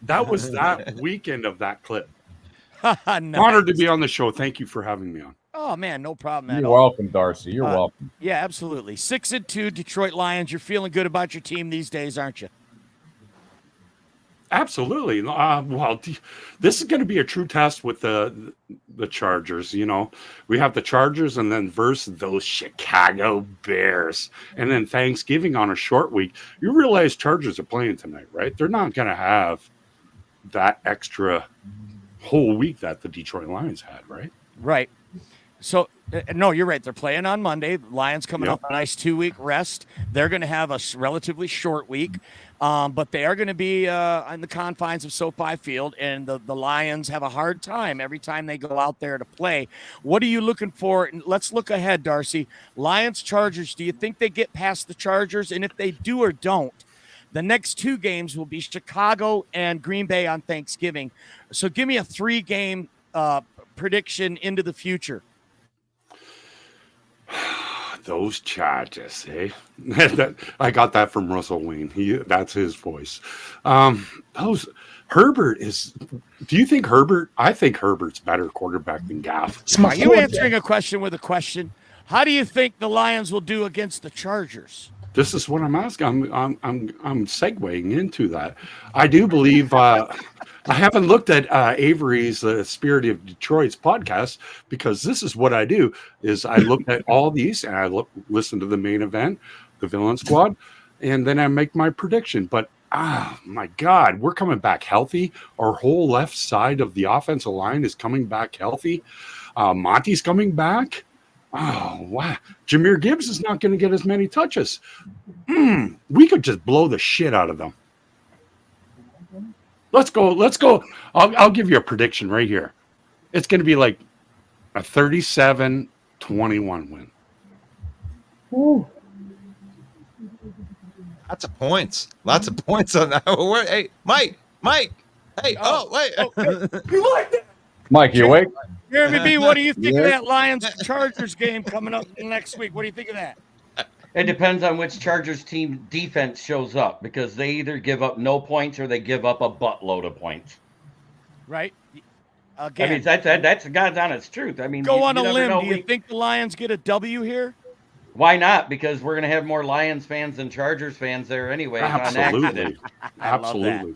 That was that weekend of that clip. Nice. Honored to be on the show. Thank you for having me on. Oh, man, no problem at You're all. welcome, Darcy. You're welcome. Yeah, absolutely. 6-2 Detroit Lions. You're feeling good about your team these days, aren't you? Absolutely. Well, this is going to be a true test with the Chargers. We have the Chargers and then versus those Chicago Bears. And then Thanksgiving on a short week. You realize Chargers are playing tonight, right? They're not going to have that extra whole week that the Detroit Lions had, right? Right. So, no, you're right. They're playing on Monday. Lions coming up a nice 2-week rest. They're going to have a relatively short week, but they are going to be on the confines of SoFi Field, and the Lions have a hard time every time they go out there to play. What are you looking for? Let's look ahead, Darcy. Lions, Chargers, do you think they get past the Chargers? And if they do or don't, the next 2 games will be Chicago and Green Bay on Thanksgiving. So give me a 3-game prediction into the future. Those Chargers, eh? I got that from Russell Wayne. That's his voice. Herbert is. Do you think Herbert? I think Herbert's better quarterback than Goff. Are you answering a question with a question? How do you think the Lions will do against the Chargers? This is what I'm asking. I'm segueing into that. I do believe. I haven't looked at Avery's Spirit of Detroit's podcast, because this is what I do: is I look at all these and I listen to the main event, the Villain Squad, and then I make my prediction. But my God, we're coming back healthy. Our whole left side of the offensive line is coming back healthy. Monty's coming back. Oh, wow. Jahmyr Gibbs is not going to get as many touches. We could just blow the shit out of them. Let's go. I'll give you a prediction right here. It's going to be like a 37-21 win. Ooh. Lots of points. Lots of points on that. Hey, Mike. Hey, wait. You like that? Mike, you awake? Jeremy B., what do you think of that Lions-Chargers game coming up next week? What do you think of that? It depends on which Chargers team defense shows up, because they either give up no points or they give up a buttload of points. Right. Again, I mean, that's God's honest truth. I mean, go on a limb. Do you think the Lions get a W here? Why not? Because we're going to have more Lions fans than Chargers fans there anyway. Absolutely. Absolutely.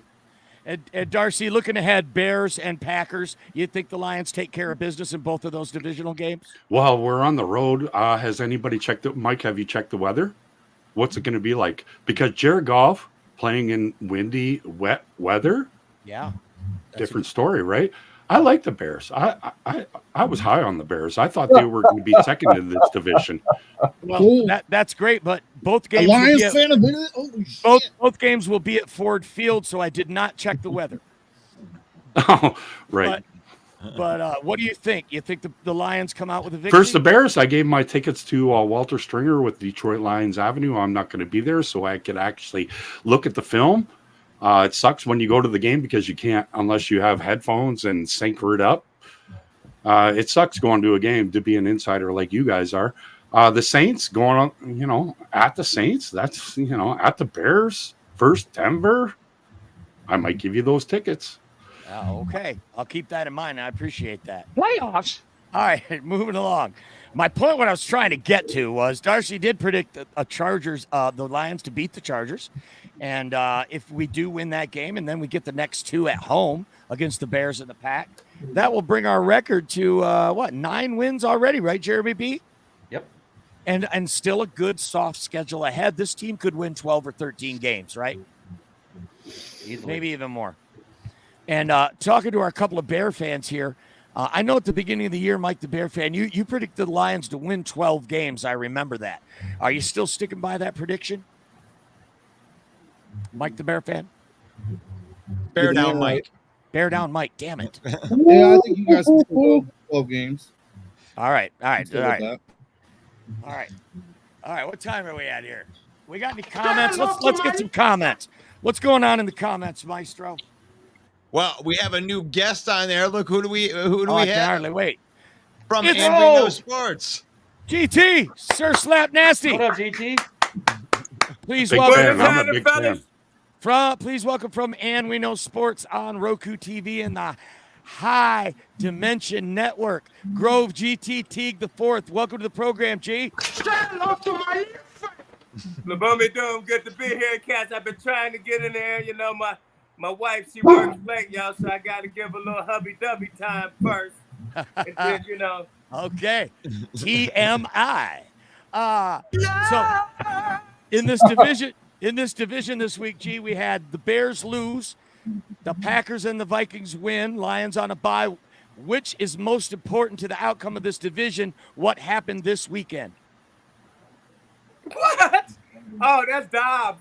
And Darcy, looking ahead, Bears and Packers, you think the Lions take care of business in both of those divisional games? Well, we're on the road. Has anybody checked it? Mike, have you checked the weather? What's it going to be like? Because Jared Goff playing in windy, wet weather. Yeah. Different story, right? I like the Bears. I was high on the Bears. I thought they were going to be second in this division. Well, that's great, but both games both games will be at Ford Field, so I did not check the weather. Oh, right. But what do you think? You think the Lions come out with a victory? First, the Bears. I gave my tickets to Walter Stringer with Detroit Lions Avenue. I'm not going to be there, so I could actually look at the film. It sucks when you go to the game because you can't unless you have headphones and sync it up. It sucks going to a game to be an insider like you guys are. The Saints going on, at the Saints. That's, at the Bears, first Denver. I might give you those tickets. Okay. I'll keep that in mind. I appreciate that. Playoffs. All right, moving along. My point, what I was trying to get to was Darcy did predict the Lions to beat the Chargers. And if we do win that game and then we get the next 2 at home against the Bears and the Pack, that will bring our record to 9 wins already, right, Jeremy B? Yep. And still a good soft schedule ahead. This team could win 12 or 13 games, right? Easily. Maybe even more. And talking to our couple of Bear fans here, I know at the beginning of the year, Mike the Bear fan, you predicted the Lions to win 12 games. I remember that. Are you still sticking by that prediction? Mike the Bear fan? Bear down, Mike. Bear down, Mike. Damn it. Yeah, I think you guys can do 12 games. All right. All right. What time are we at here? We got any comments? Let's get some comments. What's going on in the comments, Maestro? Well, we have a new guest on there. Look, who do we have? Hardly wait. From It's Andrew Sports. GT, Sir Slap Nasty. What up, GT? Please Big welcome. fan. I'm a big fan. Please welcome from And We Know Sports on Roku TV and the High Dimension Network. Grove GT Teague the Fourth. Welcome to the program, G. Stand up to my The bummy doom, good to be here, cats. I've been trying to get in there. You know, my wife, she works late, y'all, so I got to give a little hubby-dubby time first. And then, you know. Okay. TMI. So in this division this week, G, we had the Bears lose, the Packers and the Vikings win, Lions on a bye. Which is most important to the outcome of this division? What happened this weekend? What? Oh, that's Dobbs.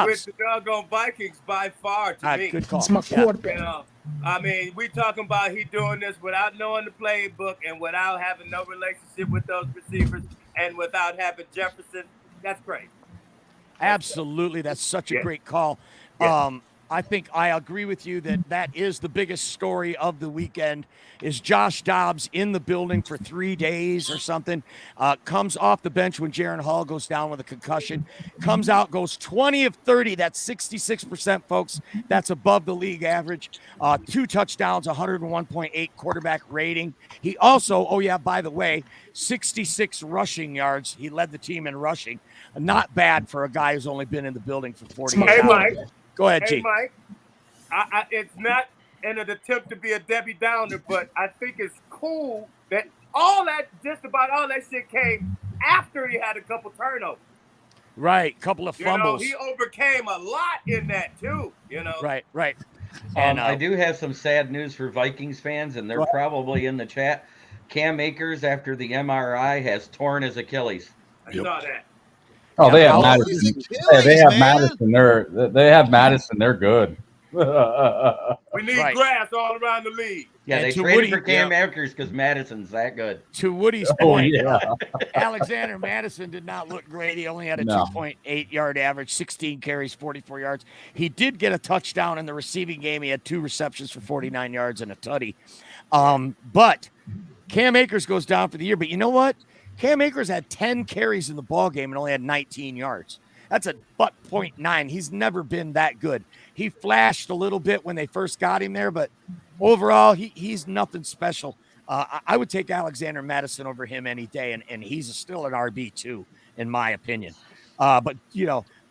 With the doggone Vikings by far to me. Good call. It's my quarterback. You know, I mean, we talking about he doing this without knowing the playbook and without having no relationship with those receivers and without having Jefferson. That's great. Absolutely. That's such a great call. Yeah. I think I agree with you that is the biggest story of the weekend is Josh Dobbs in the building for 3 days or something, comes off the bench when Jaron Hall goes down with a concussion, comes out, goes 20 of 30. That's 66%, folks. That's above the league average. 2 touchdowns, 101.8 quarterback rating. He also, by the way, 66 rushing yards. He led the team in rushing. Not bad for a guy who's only been in the building for 48 hours. Hey, Mike. Go ahead, Hey, G. Mike. It's not in an attempt to be a Debbie Downer, but I think it's cool that just about all that shit came after he had a couple turnovers. Right, couple of fumbles. He overcame a lot in that too. Right. And I do have some sad news for Vikings fans, and they're probably in the chat. Cam Akers, after the MRI, has torn his Achilles. I saw that. Oh, they have Madison. They have Madison. They have Madison. They're good. We need grass all around the league. Yeah, they traded for Cam Akers because Madison's that good. To Woody's point, Alexander Madison did not look great. He only had a 2.8 yard average, 16 carries, 44 yards. He did get a touchdown in the receiving game. He had 2 receptions for 49 yards and a tutty. But Cam Akers goes down for the year. But you know what? Cam Akers had 10 carries in the ball game and only had 19 yards. That's a butt 0.9. He's never been that good. He flashed a little bit when they first got him there, but overall, he's nothing special. I would take Alexander Madison over him any day, and he's still an RB2, in my opinion. But,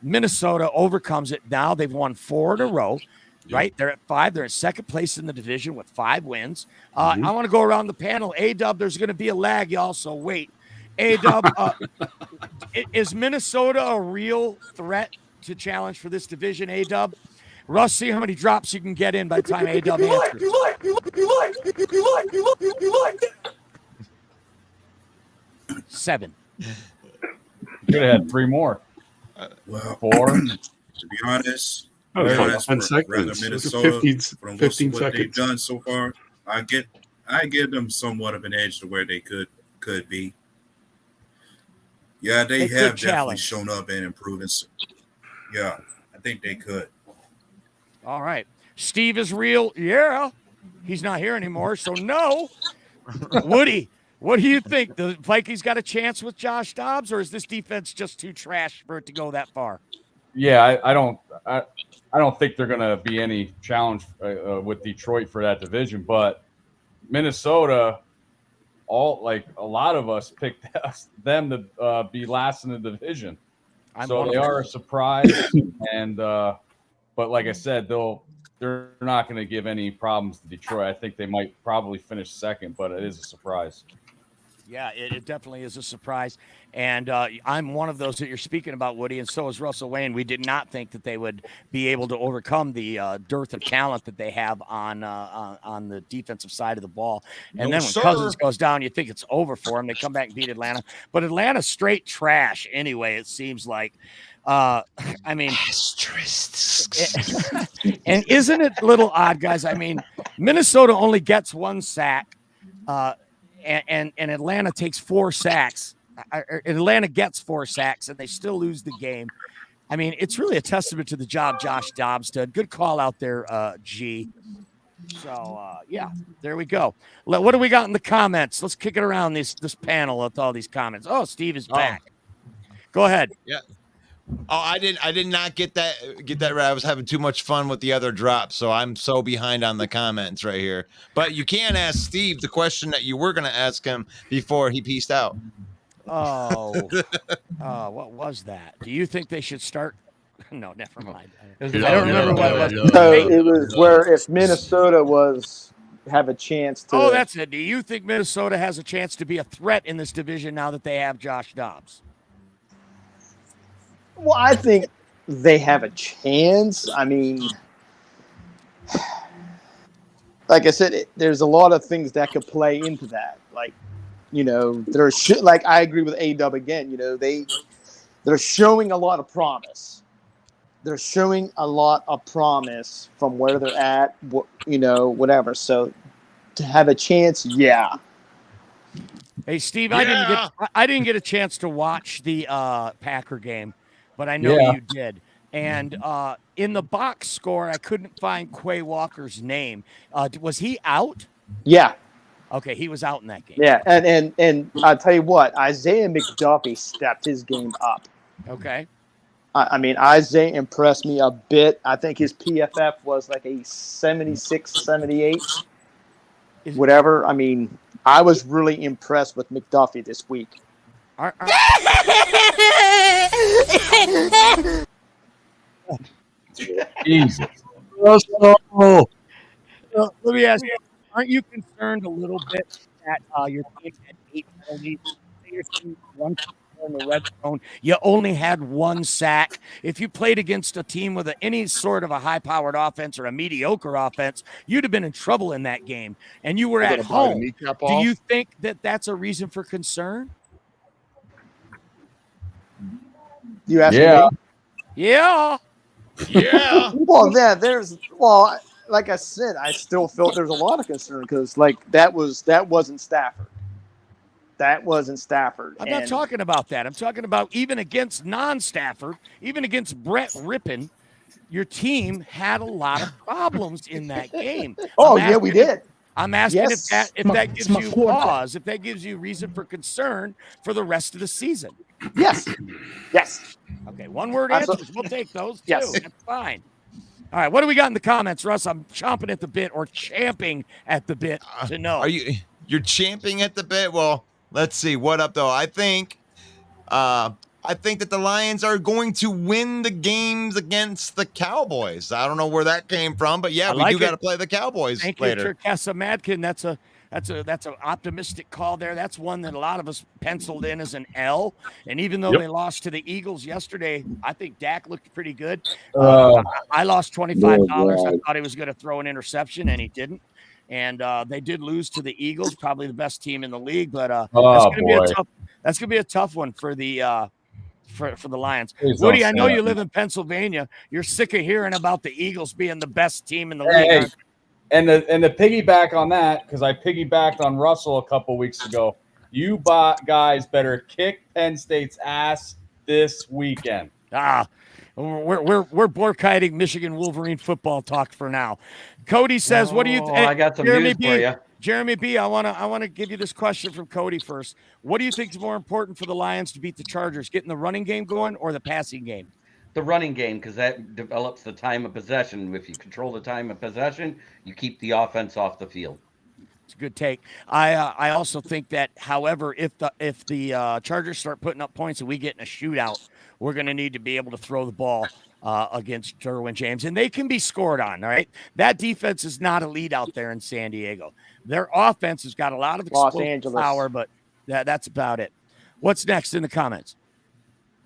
Minnesota overcomes it now. They've won 4 in a row, right? They're at 5. They're in second place in the division with 5 wins. I want to go around the panel. A-Dub, there's going to be a lag, y'all, so wait. A-Dub, is Minnesota a real threat to challenge for this division, A-Dub? Russ, see how many drops you can get in by the time A-Dub answers. You like that. 7. Could have had 3 more. Well, 4. To be honest, Oh, it's like rather 10 seconds. Minnesota, 15 what they've seconds. done so far, I give them somewhat of an edge to where they could be. Yeah, they have definitely shown up and improved. Yeah, I think they could. All right. Steve is real. Yeah. He's not here anymore, so no. Woody, what do you think? The Vikings got a chance with Josh Dobbs, or is this defense just too trash for it to go that far? Yeah, I don't think they're going to be any challenge with Detroit for that division, but Minnesota, a lot of us picked them to be last in the division. So they are a surprise, and but like I said, they're not going to give any problems to Detroit. I think they might probably finish second, but it is a surprise. Yeah, it definitely is a surprise. And I'm one of those that you're speaking about, Woody, and so is Russell Wayne. We did not think that they would be able to overcome the dearth of talent that they have on the defensive side of the ball. And then when Cousins goes down, you think it's over for them. They come back and beat Atlanta. But Atlanta's straight trash anyway, it seems like. I mean, and isn't it a little odd, guys? I mean, Minnesota only gets 1 sack. And Atlanta takes 4 sacks. Atlanta gets 4 sacks, and they still lose the game. I mean, it's really a testament to the job Josh Dobbs did. Good call out there, G. So, yeah, there we go. What do we got in the comments? Let's kick it around this panel with all these comments. Oh, Steve is back. Go ahead. Yeah. Oh, I did not get that right. I was having too much fun with the other drops, so I'm so behind on the comments right here. But you can ask Steve the question that you were going to ask him before he peaced out. Oh, what was that? Do you think they should start? No, never mind. I don't remember what it was. No, it was where if Minnesota have a chance to. Oh, that's it. Do you think Minnesota has a chance to be a threat in this division now that they have Josh Dobbs? Well, I think they have a chance. I mean, like I said, there's a lot of things that could play into that. Like, like I agree with A-Dub again. They're showing a lot of promise. They're showing a lot of promise from where they're at. Whatever. So to have a chance, yeah. Hey, Steve, yeah. I didn't get a chance to watch the Packer game. But I know you did. And in the box score, I couldn't find Quay Walker's name. Was he out? Yeah. Okay, he was out in that game. Yeah, and I'll tell you what, Isaiah McDuffie stepped his game up. Okay. I mean, Isaiah impressed me a bit. I think his PFF was like a 76, 78, whatever. I mean, I was really impressed with McDuffie this week. Jesus. Let me ask you, aren't you concerned a little bit that your team had 8 penalties? Your team 1 in the red zone. You only had 1 sack. If you played against a team with any sort of a high-powered offense or a mediocre offense, you'd have been in trouble in that game. And you were at home. Do you think that that's a reason for concern? You ask me? Yeah. Well, like I said, I still felt there's a lot of concern because, that wasn't Stafford. That wasn't Stafford. I'm not talking about that. I'm talking about even against non-Stafford, even against Brett Rippon, your team had a lot of problems in that game. We did. I'm asking if that gives you pause, if that gives you reason for concern for the rest of the season. Yes. Okay, 1-word answers. We'll take those too. Yes. That's fine. All right, what do we got in the comments, Russ? I'm chomping at the bit or champing at the bit to know. You're champing at the bit? Well, let's see. What up, though? I think that the Lions are going to win the games against the Cowboys. I don't know where that came from, but yeah, we do got to play the Cowboys later. Thank you, Terkessa Madkin. That's an optimistic call there. That's one that a lot of us penciled in as an L. And even though they lost to the Eagles yesterday, I think Dak looked pretty good. I lost $25. I thought he was going to throw an interception, and he didn't. And they did lose to the Eagles, probably the best team in the league. But that's going to be a tough one for the for the Lions. Woody, I know you live in Pennsylvania. You're sick of hearing about the Eagles being the best team in the league. And the piggyback on that, because I piggybacked on Russell a couple weeks ago. You guys better kick Penn State's ass this weekend. We're boycotting Michigan Wolverine football talk for now. Cody says, "What do you think?" I got some news for you. Jeremy B, I want to give you this question from Cody first. What do you think is more important for the Lions to beat the Chargers, getting the running game going or the passing game? The running game, because that develops the time of possession. If you control the time of possession, you keep the offense off the field. It's a good take. I also think that, however, if the Chargers start putting up points and we get in a shootout, we're going to need to be able to throw the ball against Derwin James, and they can be scored on. All right, that defense is not elite out there in San Diego. Their offense has got a lot of explosive power, but that's about it. What's next in the comments?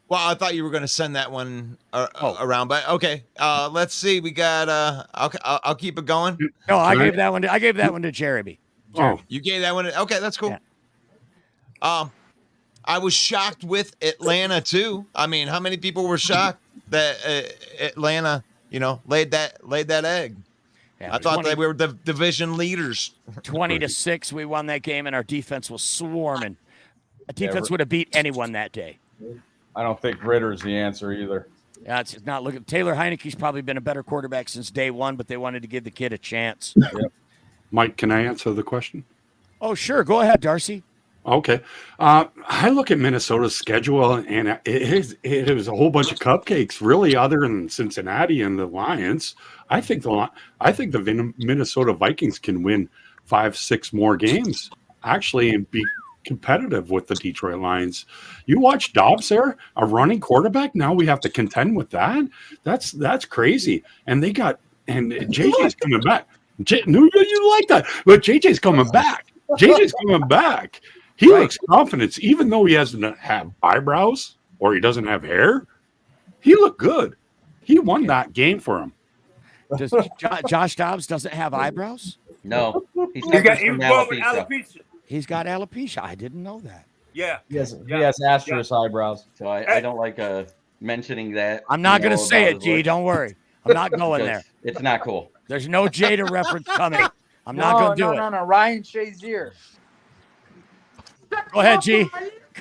Well, I thought you were going to send that one around, but okay. Let's see. We got. I'll keep it going. No, I gave that one to Jeremy. Oh, you gave that one. Okay, that's cool. Yeah. I was shocked with Atlanta too. I mean, how many people were shocked that Atlanta, laid that egg? Yeah, I thought they were the division leaders. 20-6, we won that game, and our defense was swarming. A defense would have beat anyone that day. I don't think Ritter's the answer either. Yeah, it's not looking. Taylor Heineke's probably been a better quarterback since day one, but they wanted to give the kid a chance. Yep. Mike, can I answer the question? Oh, sure. Go ahead, Darcy. Okay. I look at Minnesota's schedule, and it was a whole bunch of cupcakes, really, other than Cincinnati and the Lions. I think the Minnesota Vikings can win 5-6 more games, actually, and be competitive with the Detroit Lions. You watch Dobbs there, a running quarterback. Now we have to contend with that. That's crazy. And JJ's coming back. You like that, but JJ's coming back. JJ's coming back. He looks confident, even though he doesn't have eyebrows or he doesn't have hair. He looked good. He won that game for him. Does Josh Dobbs doesn't have eyebrows? No, he's got alopecia. He's got alopecia. I didn't know that. Yeah. He has asterisk eyebrows. So I don't like mentioning that. I'm not going to say it, G. Don't worry. I'm not going there. It's not cool. There's no Jada reference coming. I'm not going to do it. No. Ryan Shazier. Go ahead, G.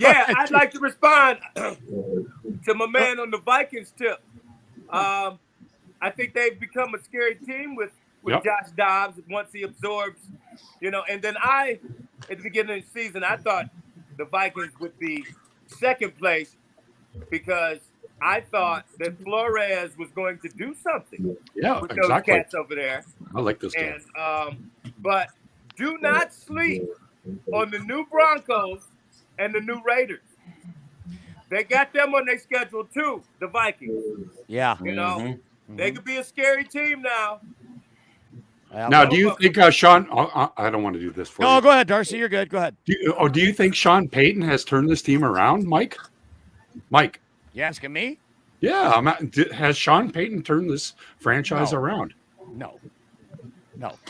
I'd like to respond to my man on the Vikings tip. I think they've become a scary team with Josh Dobbs once he absorbs, and then at the beginning of the season, I thought the Vikings would be second place because I thought that Flores was going to do something with those cats over there. I like this guy. But do not sleep on the new Broncos and the new Raiders. They got them on their schedule too, the Vikings. Yeah. They could be a scary team now. Now, do you think Sean? I don't want to do this for you. No, go ahead, Darcy. You're good. Go ahead. Do you think Sean Payton has turned this team around, Mike? Mike. You asking me? Yeah. Has Sean Payton turned this franchise around? No.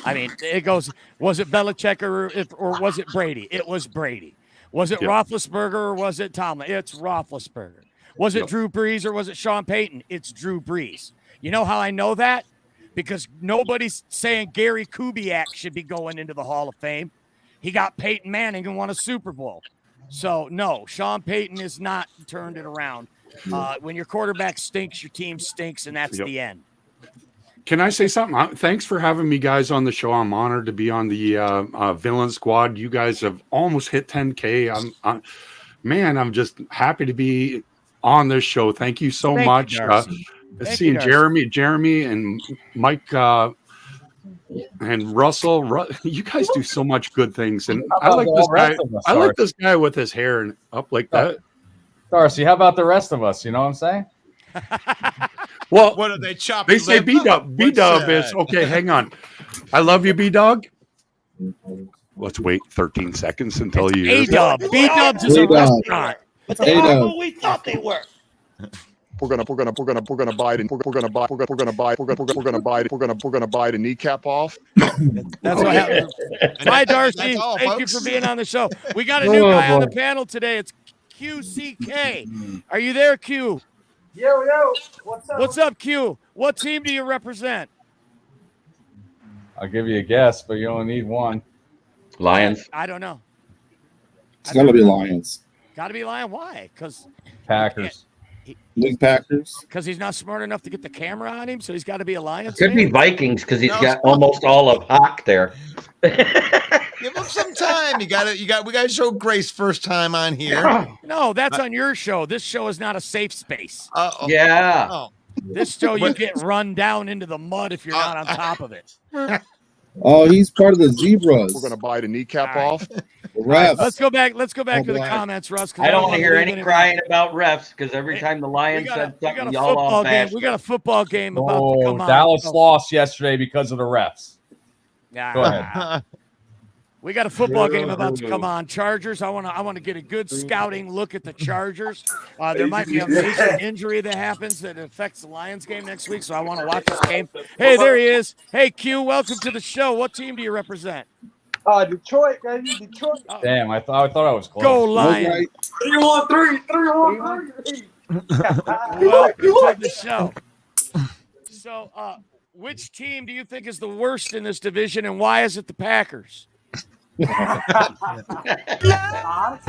I mean, it goes. Was it Belichick or was it Brady? It was Brady. Was it Roethlisberger or was it Tomlin? It's Roethlisberger. Was it Drew Brees or was it Sean Payton? It's Drew Brees. You know how I know that? Because nobody's saying Gary Kubiak should be going into the Hall of Fame. He got Peyton Manning and won a Super Bowl. So, no, Sean Payton has not turned it around. When your quarterback stinks, your team stinks, and that's the end. Can I say something? Thanks for having me, guys, on the show. I'm honored to be on the Villain Squad. You guys have almost hit 10K. I'm just happy to be on this show. Thank you so much. Seeing Jeremy and Mike and Russell, you guys do so much good things, and I like this guy. I like this guy with his hair and up like that. Darcy, how about the rest of us? You know what I'm saying? Well, what are they chopping? They say B-Dub. B-Dub is okay. Hang on. I love you, B-Dog. Let's wait 13 seconds until you. A-Dub. B-Dub's is a restaurant. That's what we thought they were. We're gonna bite the kneecap off. That's what happened. Bye, Darcy. Thank you for being on the show. We got a new guy on the panel today. It's QCK. Are you there, Q? Yo, what's up? What's up, Q? What team do you represent? I'll give you a guess, but you only need one. Lions. I don't know. It's got to be Lions. Got to be Lion. Why? Because Packers. Packers. Because he's not smart enough to get the camera on him, so he's got to be a Lions. Could be Vikings because he's got almost all of Hawk there. Yeah, well, some time. We got to show grace first time on here. No, that's on your show. This show is not a safe space. Yeah. Oh. This show, you get run down into the mud if you're not on top of it. Oh, he's part of the Zebras. We're gonna bite a kneecap off. The refs. Let's go back to the comments, Russ. I don't want to hear any crying about refs because every time the Lions said something, y'all all bashed. We got a football game about to come on. Dallas lost yesterday because of the refs. Yeah. Go ahead. We got a football game about to come on. Chargers. I want to get a good scouting look at the Chargers. There might be a major injury that happens that affects the Lions game next week, so I want to watch this game. Hey, there he is. Hey, Q, welcome to the show. What team do you represent? Detroit, baby. Detroit. Damn, I thought I was close. Go Lions. 3-1-3. Welcome to the show. So, which team do you think is the worst in this division, and why is it the Packers? Honestly,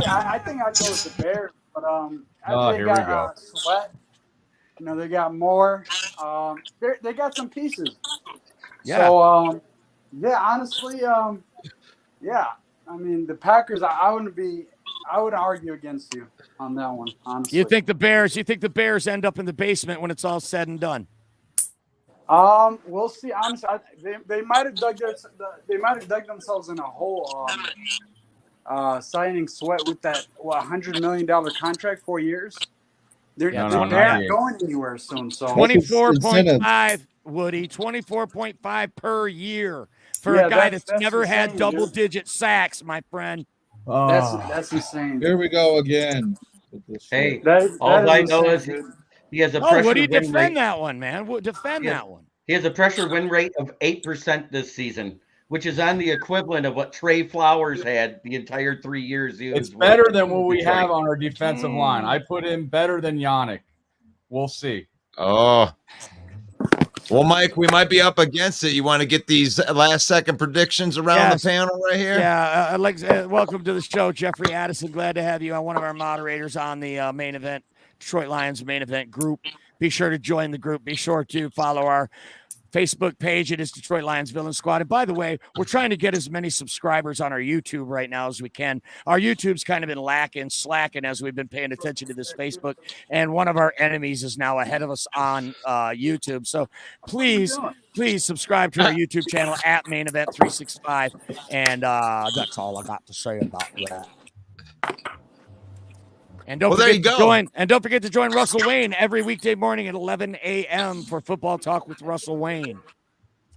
I think I'd go with the Bears, but here we go. Sweat. You know, they got more. They got some pieces. Yeah. So honestly, yeah. I mean, the Packers. I would argue against you on that one. Honestly, You think the Bears end up in the basement when it's all said and done? We'll see. Honestly, they might have dug themselves in a hole. Signing Sweat with that $100 million contract, 4 years. They're not going anywhere soon. So 24.5, Woody, 24.5 per year for a guy that's never had double-digit sacks, my friend. That's insane. Here we go again. Hey, all I know is he has a pressure Woody, win defend rate. that one, man. Defend that one. He has a pressure win rate of 8% this season, which is on the equivalent of what Trey Flowers had the entire 3 years. It's better than what we have on our defensive line. I put in better than Yannick. We'll see. Oh. Well, Mike, we might be up against it. You want to get these last-second predictions around the panel right here? Yeah. Welcome to the show, Jeffrey Addison. Glad to have you on, one of our moderators on the main event, Detroit Lions main event group. Be sure to join the group. Be sure to follow our Facebook page. It is Detroit Lions Villain Squad. And by the way, we're trying to get as many subscribers on our YouTube right now as we can. Our YouTube's kind of been slacking as we've been paying attention to this Facebook. And one of our enemies is now ahead of us on YouTube. So please subscribe to our YouTube channel at Main Event 365. And that's all I got to say about that. And don't forget to join Russell Wayne every weekday morning at 11 a.m. for Football Talk with Russell Wayne.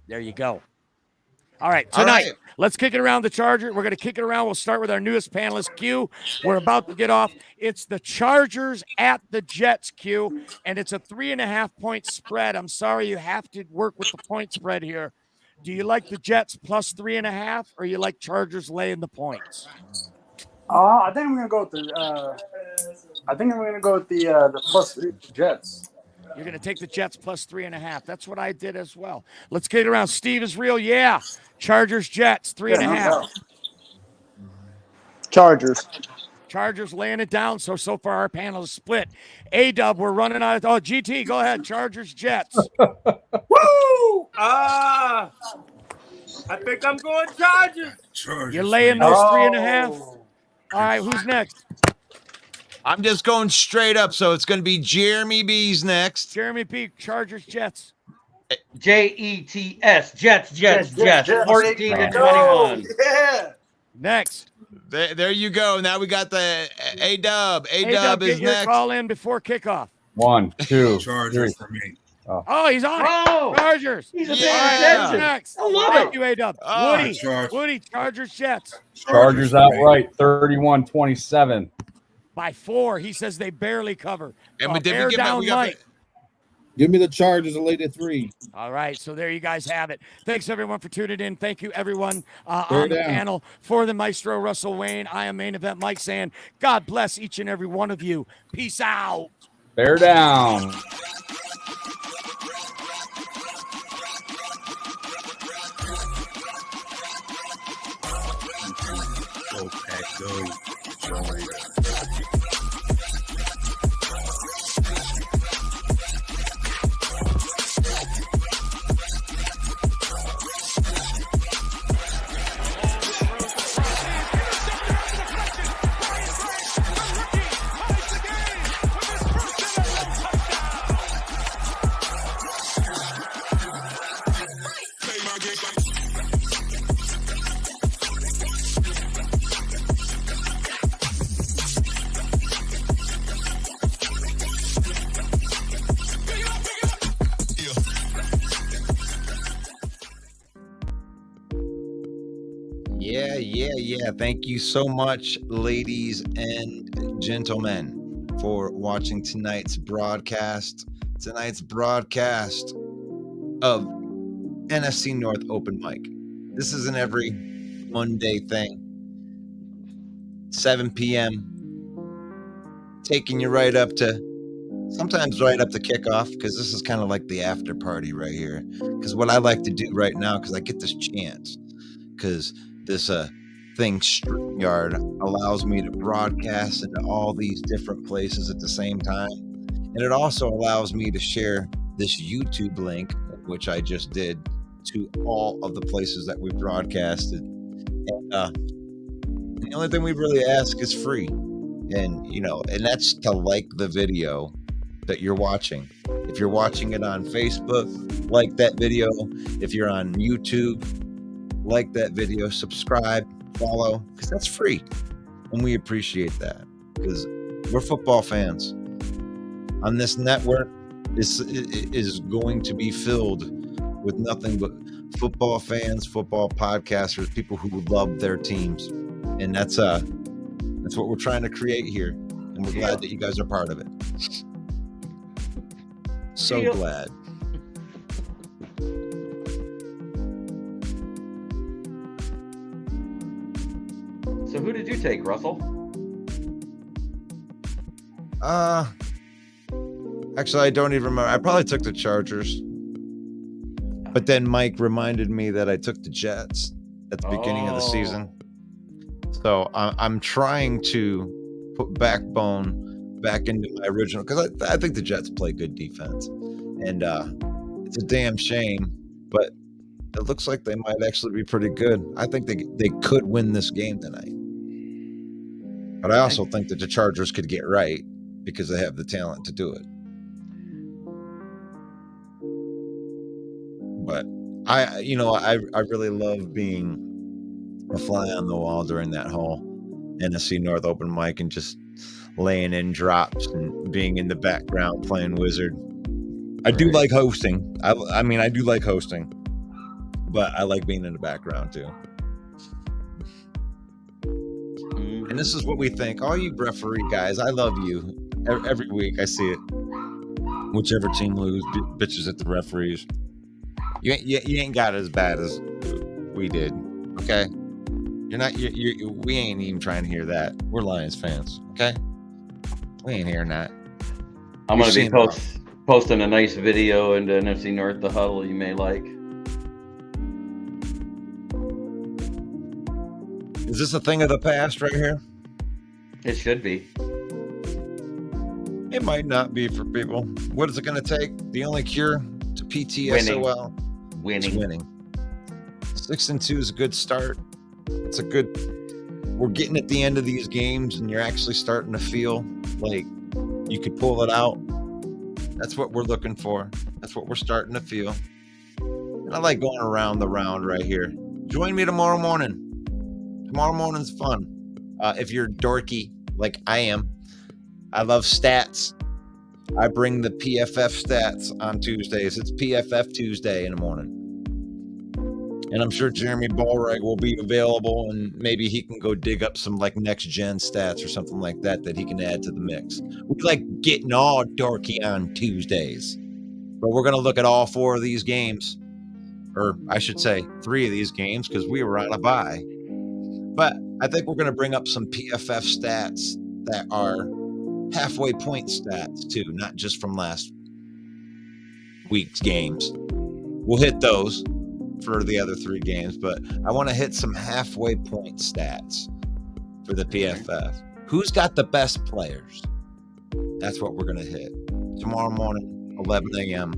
There you go. All right, tonight, let's kick it around the Charger. We're going to kick it around. We'll start with our newest panelist, Q. We're about to get off. It's the Chargers at the Jets, Q, and it's a 3.5-point spread. I'm sorry you have to work with the point spread here. Do you like the Jets plus 3.5, or you like Chargers laying the points? I think I'm gonna go with the plus 3 Jets. You're gonna take the Jets plus 3.5. That's what I did as well. Let's get it around. Steve is real. Yeah. Chargers, Jets, 3.5. Chargers laying it down. So far our panel is split. A-Dub, we're running out of GT, go ahead. Chargers, Jets. Woo! I think I'm going Chargers. You're laying those 3.5. All right, who's next? I'm just going straight up, so it's going to be Jeremy B's next. Jeremy B, Chargers, Jets. Jets, Jets. 14-21. Yeah. Next. There you go. Now we got the A-Dub. A-Dub is get your next. call in before kickoff. 1, 2, Chargers 3. for me. Oh, he's on it. Chargers. He's Next. I love Thank you, A-Dub. Chargers. Woody, Chargers, Jets. Chargers outright, 31-27. By 4. He says they barely cover. And we bear down Mike. Give me the Chargers a late at 3. All right, so there you guys have it. Thanks, everyone, for tuning in. Thank you, everyone, on the panel. For the Maestro Russell Wayne, I am Main Event Mike saying, God bless each and every one of you. Peace out. Bear down. Go, Pack, go. Joy. Yeah, thank you so much, ladies and gentlemen, for watching tonight's broadcast. Tonight's broadcast of NFC North Open Mic. This is an every Monday thing. 7 p.m. Taking you right up to, sometimes right up to kickoff, because this is kind of like the after party right here. Because what I like to do right now, because I get this chance, because this thing, StreamYard, allows me to broadcast into all these different places at the same time. And it also allows me to share this YouTube link, which I just did, to all of the places that we broadcasted. And the only thing we really ask is free. And, you know, and that's to like the video that you're watching. If you're watching it on Facebook, like that video. If you're on YouTube, like that video, subscribe, follow, because that's free. And we appreciate that because we're football fans. On this network is going to be filled with nothing but football fans, football podcasters, people who love their teams. And that's what we're trying to create here. And we're glad that you guys are part of it. So glad. So who did you take, Russell? Actually, I don't even remember. I probably took the Chargers. But then Mike reminded me that I took the Jets at the beginning of the season. So I'm trying to put backbone back into my original, because I think the Jets play good defense. And it's a damn shame, but it looks like they might actually be pretty good. I think they could win this game tonight. But I also think that the Chargers could get right because they have the talent to do it. But I really love being a fly on the wall during that whole NFC North Open Mic and just laying in drops and being in the background playing Wizard. I do like hosting. I mean, I do like hosting, but I like being in the background too. And this is what we think. All you referee guys, I love you. Every week I see it. Whichever team lose, bitches at the referees. You ain't got it as bad as we did, okay? You're not. We ain't even trying to hear that. We're Lions fans, okay? We ain't hearing that. I'm gonna be posting a nice video into NFC North, the huddle you may like. Is this a thing of the past right here? It should be. It might not be for people. What is it going to take? The only cure to PTSOL? Winning. 6-2 is a good start. It's a good. We're getting at the end of these games, and you're actually starting to feel like you could pull it out. That's what we're looking for. That's what we're starting to feel. And I like going around the round right here. Join me tomorrow morning. Tomorrow morning's fun. If you're dorky like I am, I love stats. I bring the PFF stats on Tuesdays. It's PFF Tuesday in the morning. And I'm sure Jeremy Ballrag will be available, and maybe he can go dig up some like next gen stats or something like that he can add to the mix. We like getting all dorky on Tuesdays. But we're going to look at all 4 of these games. Or I should say 3 of these games, because we were on a bye. But I think we're going to bring up some PFF stats that are halfway point stats too, not just from last week's games. We'll hit those for the other 3 games, but I want to hit some halfway point stats for the PFF. Who's got the best players? That's what we're going to hit tomorrow morning, 11 a.m.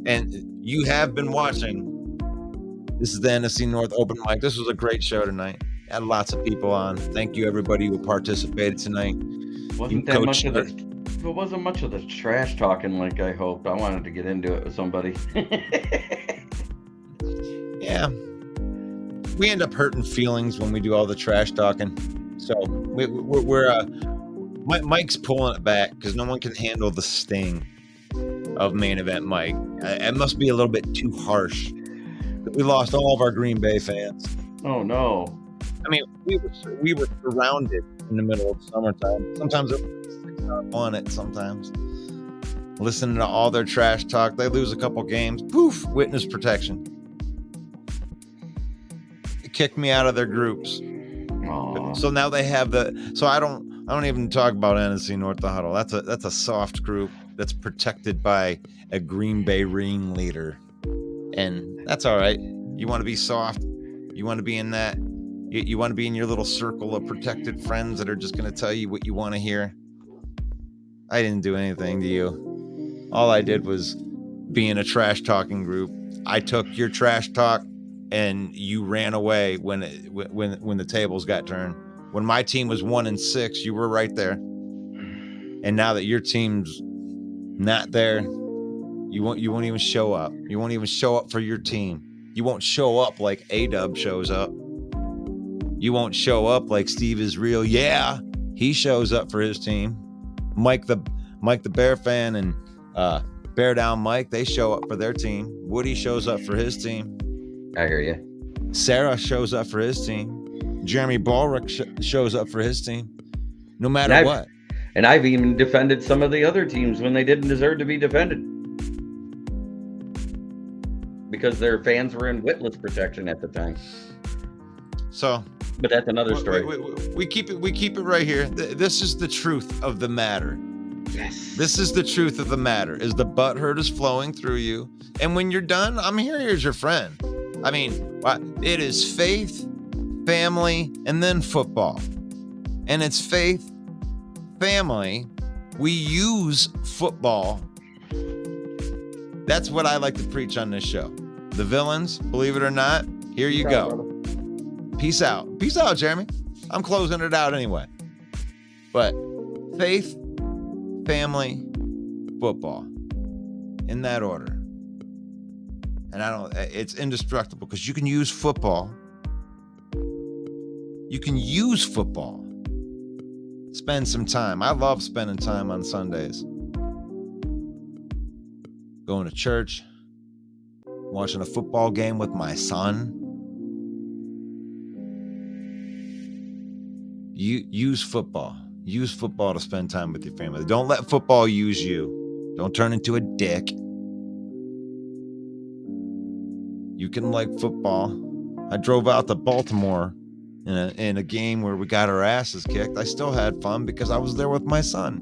And you have been watching. This is the NFC North Open Mic. This was a great show tonight. Had lots of people on. Thank you, everybody who participated tonight. It wasn't much of the trash talking like I hoped. I wanted to get into it with somebody. Yeah. We end up hurting feelings when we do all the trash talking. So Mike's pulling it back because no one can handle the sting of Main Event Mike. It must be a little bit too harsh. We lost all of our Green Bay fans. Oh no! I mean, we were surrounded in the middle of summertime. Sometimes it was 6-on-1 at sometimes. Listening to all their trash talk. They lose a couple games. Poof, witness protection. It kicked me out of their groups. Aww. So now they have so I don't even talk about NFC North the Huddle. That's a soft group that's protected by a Green Bay ringleader. And that's all right. You want to be soft. You want to be in that. You want to be in your little circle of protected friends that are just going to tell you what you want to hear. I didn't do anything to you. All I did was be in a trash talking group. I took your trash talk and you ran away when the tables got turned. When my team was 1-6, you were right there. And now that your team's not there, you won't even show up. You won't even show up for your team. You won't show up like A-Dub shows up. You won't show up like Steve is real. Yeah, he shows up for his team. Mike the Bear fan and Bear Down Mike, they show up for their team. Woody shows up for his team. I hear you. Sarah shows up for his team. Jeremy Ballrick shows up for his team. No matter what. And I've even defended some of the other teams when they didn't deserve to be defended. Because their fans were in witness protection at the time. So, but that's another story. We keep it right here. This is the truth of the matter. Yes. This is the truth of the matter. Is the butthurt is flowing through you, and when you're done, I'm here as your friend. I mean, it is faith, family, and then football. And it's faith, family. We use football. That's what I like to preach on this show. The villains, believe it or not, here you go. Peace out. Peace out, Jeremy. I'm closing it out anyway. But faith, family, football. In that order. And it's indestructible because you can use football. You can use football. Spend some time. I love spending time on Sundays. Going to church. Watching a football game with my son. Use football. Use football to spend time with your family. Don't let football use you. Don't turn into a dick. You can like football. I drove out to Baltimore in a game where we got our asses kicked. I still had fun because I was there with my son.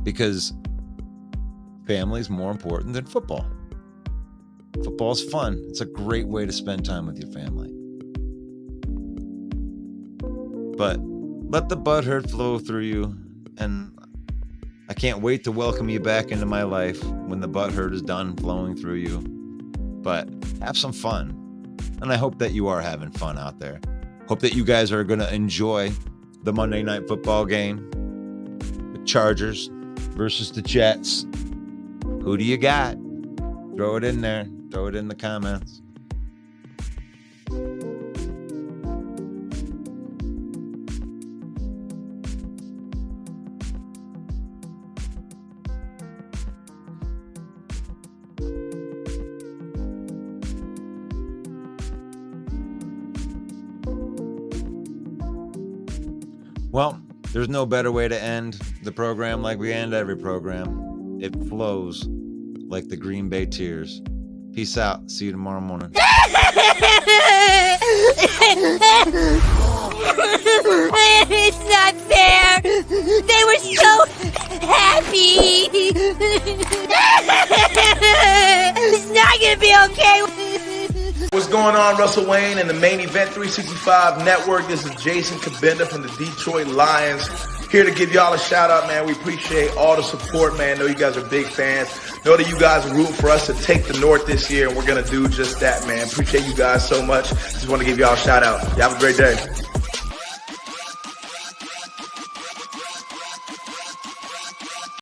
Because family's more important than football. Football's fun. It's a great way to spend time with your family. But let the butthurt flow through you, and I can't wait to welcome you back into my life when the butthurt is done flowing through you. But have some fun, and I hope that you are having fun out there. Hope that you guys are going to enjoy the Monday Night Football game. The Chargers versus the Jets. Who do you got? Throw it in there. Throw it in the comments. Well, there's no better way to end the program like we end every program. It flows like the Green Bay tears. Peace out. See you tomorrow morning. It's not fair. They were so happy. It's not going to be okay. What's going on, Russell Wayne and the Main Event 365 Network? This is Jason Kabinda from the Detroit Lions. Here to give y'all a shout out, man. We appreciate all the support, man. Know you guys are big fans. Know that you guys are rooting for us to take the North this year, and we're going to do just that, man. Appreciate you guys so much. Just want to give y'all a shout out. Y'all have a great day.